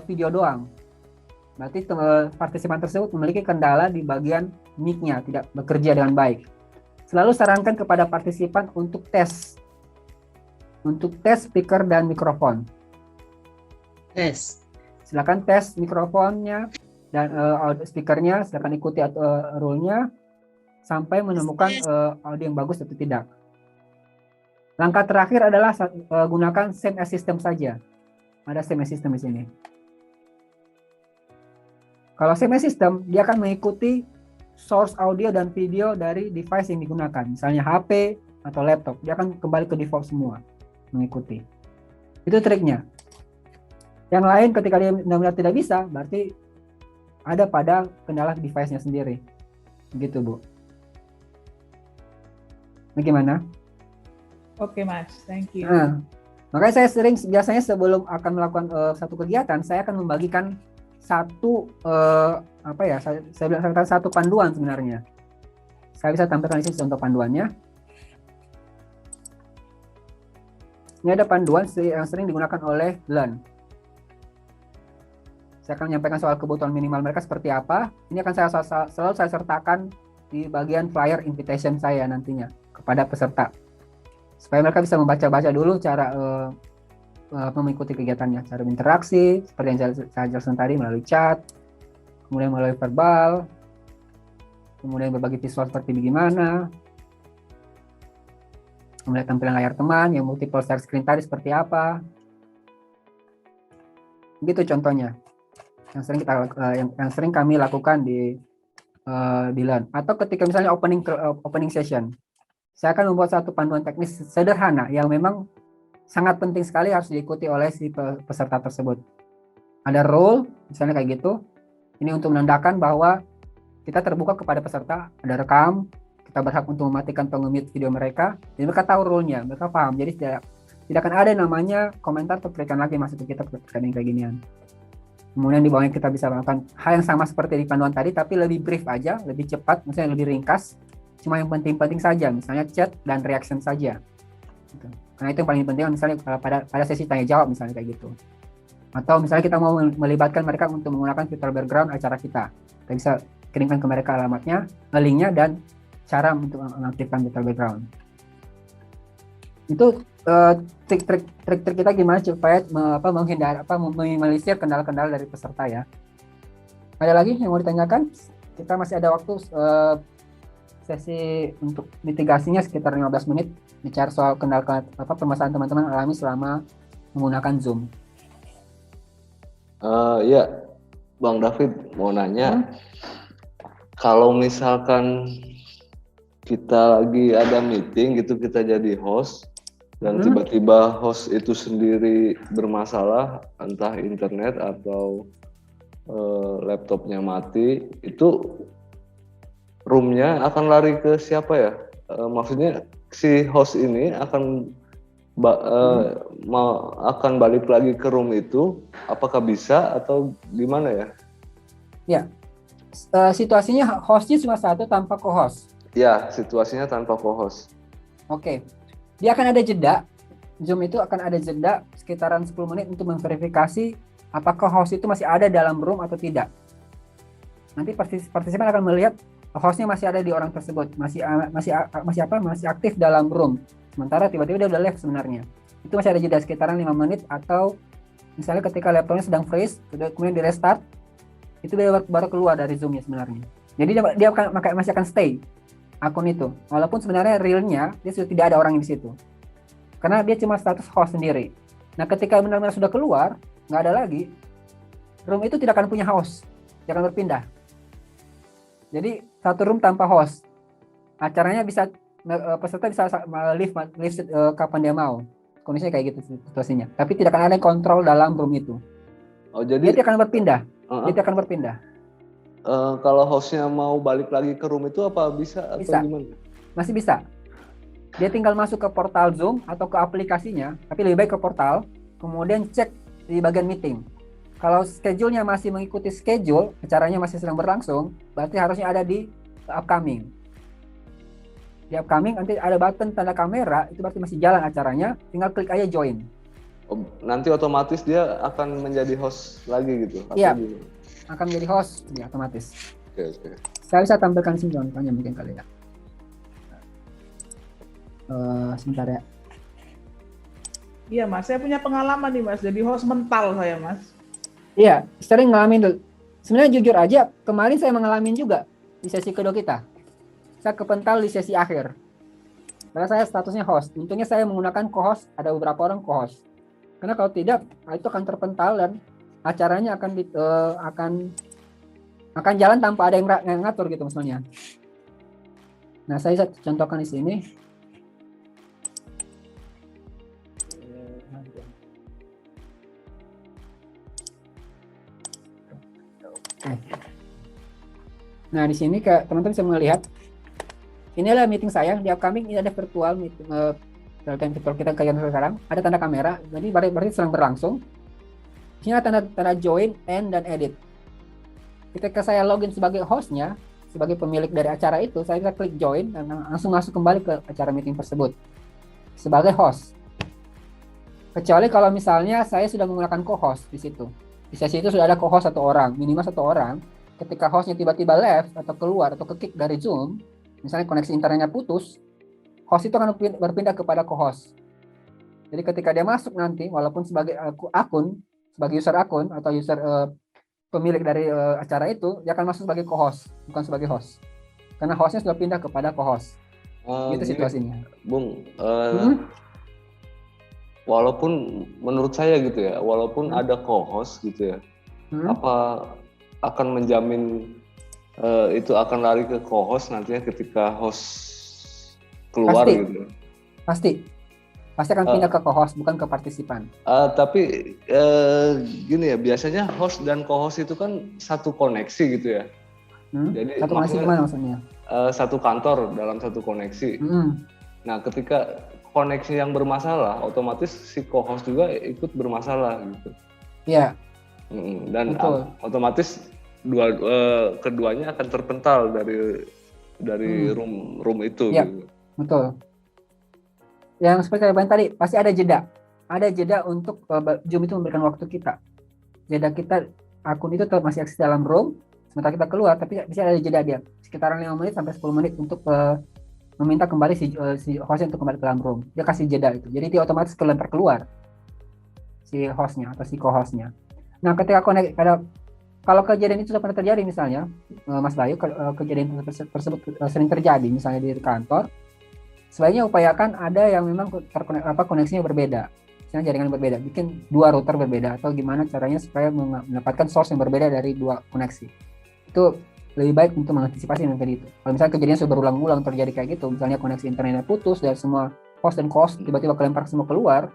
video doang. Berarti partisipan tersebut memiliki kendala di bagian mic-nya, tidak bekerja dengan baik. Selalu sarankan kepada partisipan untuk tes speaker dan mikrofon. Silakan tes mikrofonnya dan speakernya, silakan ikuti rule-nya sampai menemukan audio yang bagus atau tidak. Langkah terakhir adalah gunakan same as system saja. Ada same as system di sini. Kalau same as system, dia akan mengikuti source audio dan video dari device yang digunakan. Misalnya HP atau laptop, dia akan kembali ke default semua, mengikuti. Itu triknya. Yang lain ketika dia benar-benar tidak bisa, berarti ada pada kendala device-nya sendiri. Begitu, Bu. Bagaimana? Oke, Mas, thank you. Makanya saya biasanya sebelum akan melakukan satu kegiatan, saya akan membagikan satu saya bilang satu panduan sebenarnya. Saya bisa tampilkan di sini contoh panduannya. Ini ada panduan yang sering digunakan oleh Learn. Saya akan menyampaikan soal kebutuhan minimal mereka seperti apa. Ini akan selalu saya sertakan di bagian flyer invitation saya nantinya kepada peserta. Supaya mereka bisa membaca-baca dulu cara mengikuti kegiatannya, cara berinteraksi seperti yang saya jelaskan tadi melalui chat, kemudian melalui verbal, kemudian berbagi visual seperti bagaimana, kemudian tampilan layar teman yang multiple share screen tadi seperti apa, gitu contohnya yang sering kami lakukan di Learn. Atau ketika misalnya opening session, saya akan membuat satu panduan teknis sederhana yang memang sangat penting sekali harus diikuti oleh si peserta tersebut. Ada rule, Misalnya kayak gitu. Ini untuk menandakan bahwa kita terbuka kepada peserta, ada rekam, kita berhak untuk mematikan pengemit video mereka, jadi mereka tahu rule-nya, mereka paham. Jadi tidak akan ada namanya komentar atau kritikan lagi masuk ke kita terkait kayak ginian. Kemudian di bawahnya kita bisa melakukan hal yang sama seperti di panduan tadi, tapi lebih brief aja, lebih cepat, misalnya lebih ringkas. Cuma yang penting-penting saja, misalnya chat dan reaction saja. Gitu. Karena itu yang paling penting, misalnya pada sesi tanya jawab misalnya kayak gitu. Atau misalnya kita mau melibatkan mereka untuk menggunakan virtual background acara kita bisa kirimkan ke mereka alamatnya, linknya, dan cara untuk mengaktifkan virtual background. Itu trik-trik kita gimana supaya menghindari meminimalisir kendala-kendala dari peserta ya. Ada lagi yang mau ditanyakan? Kita masih ada waktu sesi untuk mitigasinya sekitar 15 menit bicara soal kendala permasalahan teman-teman alami selama menggunakan Zoom. Ya, Bang David mau nanya, kalau misalkan kita lagi ada meeting gitu, kita jadi host dan tiba-tiba host itu sendiri bermasalah, entah internet atau laptopnya mati, itu roomnya akan lari ke siapa ya? Maksudnya si host ini akan akan balik lagi ke room itu, apakah bisa atau gimana ya? Ya, situasinya hostnya cuma satu tanpa co-host. Ya, situasinya tanpa co-host. Oke, dia akan ada jeda. Zoom itu akan ada jeda sekitaran 10 menit untuk memverifikasi apakah host itu masih ada dalam room atau tidak. Nanti partisipan akan melihat hostnya masih ada di orang tersebut, masih aktif dalam room. Sementara tiba-tiba dia udah left sebenarnya. Itu masih ada jeda sekitaran 5 menit, atau misalnya ketika laptopnya sedang freeze, kemudian di restart, itu baru keluar dari Zoom-nya sebenarnya. Jadi dia masih akan stay akun itu, walaupun sebenarnya realnya dia sudah tidak ada orang di situ. Karena dia cuma status host sendiri. Nah, ketika benar-benar sudah keluar, nggak ada lagi, room itu tidak akan punya host, dia akan berpindah. Jadi satu room tanpa host, acaranya bisa peserta bisa leave kapan dia mau, kondisinya kayak gitu situasinya. Tapi tidak akan ada yang kontrol dalam room itu. Oh, jadi dia akan berpindah. Dia akan berpindah. Kalau hostnya mau balik lagi ke room itu apa bisa atau gimana? Masih bisa. Dia tinggal masuk ke portal Zoom atau ke aplikasinya, tapi lebih baik ke portal, kemudian cek di bagian meeting. Kalau schedule-nya masih mengikuti schedule, acaranya masih sedang berlangsung, berarti harusnya ada di upcoming. Di upcoming nanti ada button tanda kamera, itu berarti masih jalan acaranya, tinggal klik aja join. Oh, nanti otomatis dia akan menjadi host lagi gitu? Iya, akan menjadi host, ya otomatis. Oke. Saya bisa tampilkan sini contohnya mungkin kali ya. Sebentar ya. Iya Mas, saya punya pengalaman nih Mas, jadi host mental saya Mas. Iya, sering ngalamin dulu. Sebenarnya jujur aja, kemarin saya mengalami juga di sesi kedua kita. Saya kepental di sesi akhir. Karena saya statusnya host. Untungnya saya menggunakan co-host, ada beberapa orang co-host. Karena kalau tidak, itu akan terpental dan acaranya akan jalan tanpa ada yang ngatur gitu misalnya. Nah, saya contohkan di sini. Nah, di sini teman-teman bisa melihat ini adalah meeting saya di upcoming. Ini ada virtual meeting virtual kita kayak sekarang. Ada tanda kamera, jadi berarti sedang berlangsung. Di sini ada tanda join, end, dan edit. Ketika saya login sebagai hostnya, sebagai pemilik dari acara itu, saya bisa klik join dan langsung masuk kembali ke acara meeting tersebut sebagai host. Kecuali kalau misalnya saya sudah menggunakan co-host di situ. Di sesi itu sudah ada co-host satu orang, minimal satu orang. Ketika hostnya tiba-tiba left atau keluar atau ke-kick dari Zoom, misalnya koneksi internetnya putus, host itu akan berpindah kepada co-host. Jadi ketika dia masuk nanti, walaupun sebagai akun, sebagai user akun atau user pemilik dari acara itu, dia akan masuk sebagai co-host, bukan sebagai host. Karena hostnya sudah pindah kepada co-host. Gitu situasinya. Bung, walaupun menurut saya gitu ya, walaupun ada co-host gitu ya, apa akan menjamin itu akan lari ke co-host nantinya ketika host keluar? Pasti. Gitu? Pasti. Pasti akan pindah ke co-host, bukan ke partisipan. Tapi gini ya, biasanya host dan co-host itu kan satu koneksi gitu ya. Jadi satu koneksi gimana maksudnya? Satu kantor dalam satu koneksi. Nah, ketika koneksi yang bermasalah, otomatis si co-host juga ikut bermasalah gitu. Iya. Dan otomatis keduanya akan terpental dari room itu. Iya, gitu. Betul. Yang seperti saya bilang tadi, pasti ada jeda. Ada jeda untuk Zoom itu memberikan waktu kita. Jeda kita, akun itu tetap masih eksis dalam room, sementara kita keluar, tapi bisa ada jeda dia. Sekitaran 5 menit sampai 10 menit untuk meminta kembali si hostnya untuk kembali ke dalam room. Dia kasih jeda itu. Jadi dia otomatis kelempar keluar si hostnya atau si co-hostnya. Nah, ketika kalau kejadian itu sudah pernah terjadi misalnya, Mas Bayu, kejadian tersebut sering terjadi misalnya di kantor, sebaiknya upayakan ada yang memang koneksinya berbeda, misalnya jaringan berbeda, bikin 2 router berbeda atau gimana caranya supaya mendapatkan source yang berbeda dari 2 koneksi. Itu lebih baik untuk mengantisipasi yang tadi itu. Kalau misalnya kejadian sudah berulang-ulang terjadi kayak gitu, misalnya koneksi internetnya putus dan semua host dan co-host tiba-tiba kelempar semua keluar,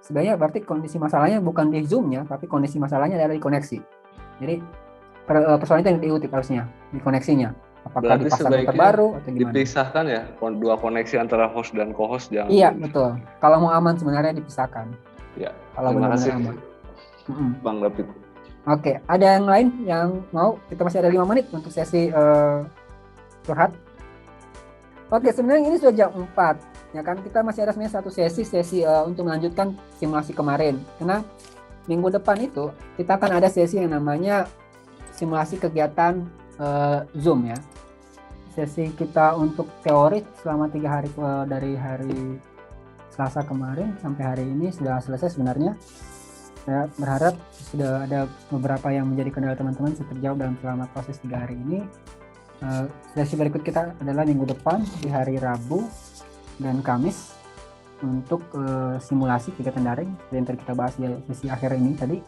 sebenarnya berarti kondisi masalahnya bukan di Zoom-nya, tapi kondisi masalahnya ada di koneksi. Jadi persoalan itu yang diikuti harusnya di koneksinya. Apakah berarti dipasang terbaru atau gimana? Dipisahkan ya, 2 koneksi antara host dan co-host jangan. Iya, betul. Kalau mau aman sebenarnya dipisahkan. Ya. Kalau benar-benar aman. Bang David. Oke, ada yang lain yang mau? Kita masih ada 5 menit untuk sesi curhat. Oke, sebenarnya ini sudah jam 4. Ya kan, kita masih ada sebenarnya satu sesi untuk melanjutkan simulasi kemarin. Karena minggu depan itu kita akan ada sesi yang namanya simulasi kegiatan Zoom ya. Sesi kita untuk teori selama 3 hari dari hari Selasa kemarin sampai hari ini sudah selesai sebenarnya. Saya berharap sudah ada beberapa yang menjadi kendala teman-teman terjawab dalam selama proses 3 hari ini. Sesi berikut kita adalah minggu depan di hari Rabu dan Kamis untuk simulasi kegiatan daring yang tadi kita bahas di sesi akhir ini tadi,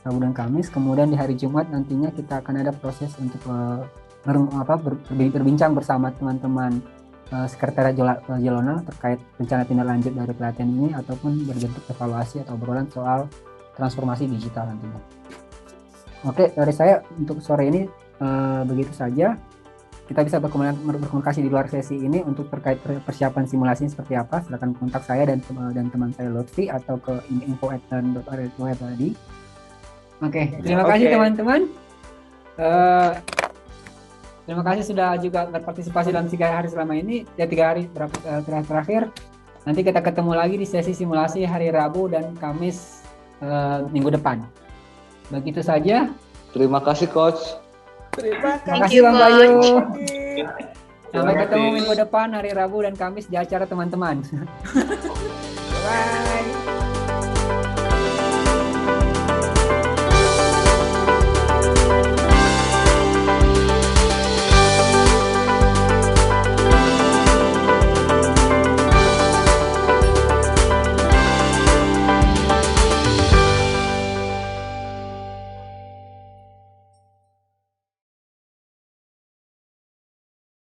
Rabu dan Kamis. Kemudian di hari Jumat nantinya kita akan ada proses untuk berbincang bersama teman-teman Sekretariat Jelona terkait rencana tindak lanjut dari pelatihan ini ataupun berbentuk evaluasi atau obrolan soal transformasi digital nantinya. Oke, dari saya untuk sore ini begitu saja. Kita bisa berkomunikasi di luar sesi ini untuk terkait persiapan simulasinya seperti apa. Silakan kontak saya dan teman saya Lutfi atau ke info@dan.area tadi. Oke, terima kasih teman-teman. Terima kasih sudah juga berpartisipasi dalam 3 hari selama ini. Ya 3 hari terakhir. Nanti kita ketemu lagi di sesi simulasi hari Rabu dan Kamis minggu depan. Begitu saja. Terima kasih Coach. Terima kasih Bang Bayu. Sampai ketemu minggu depan hari Rabu dan Kamis di acara teman-teman. Bye.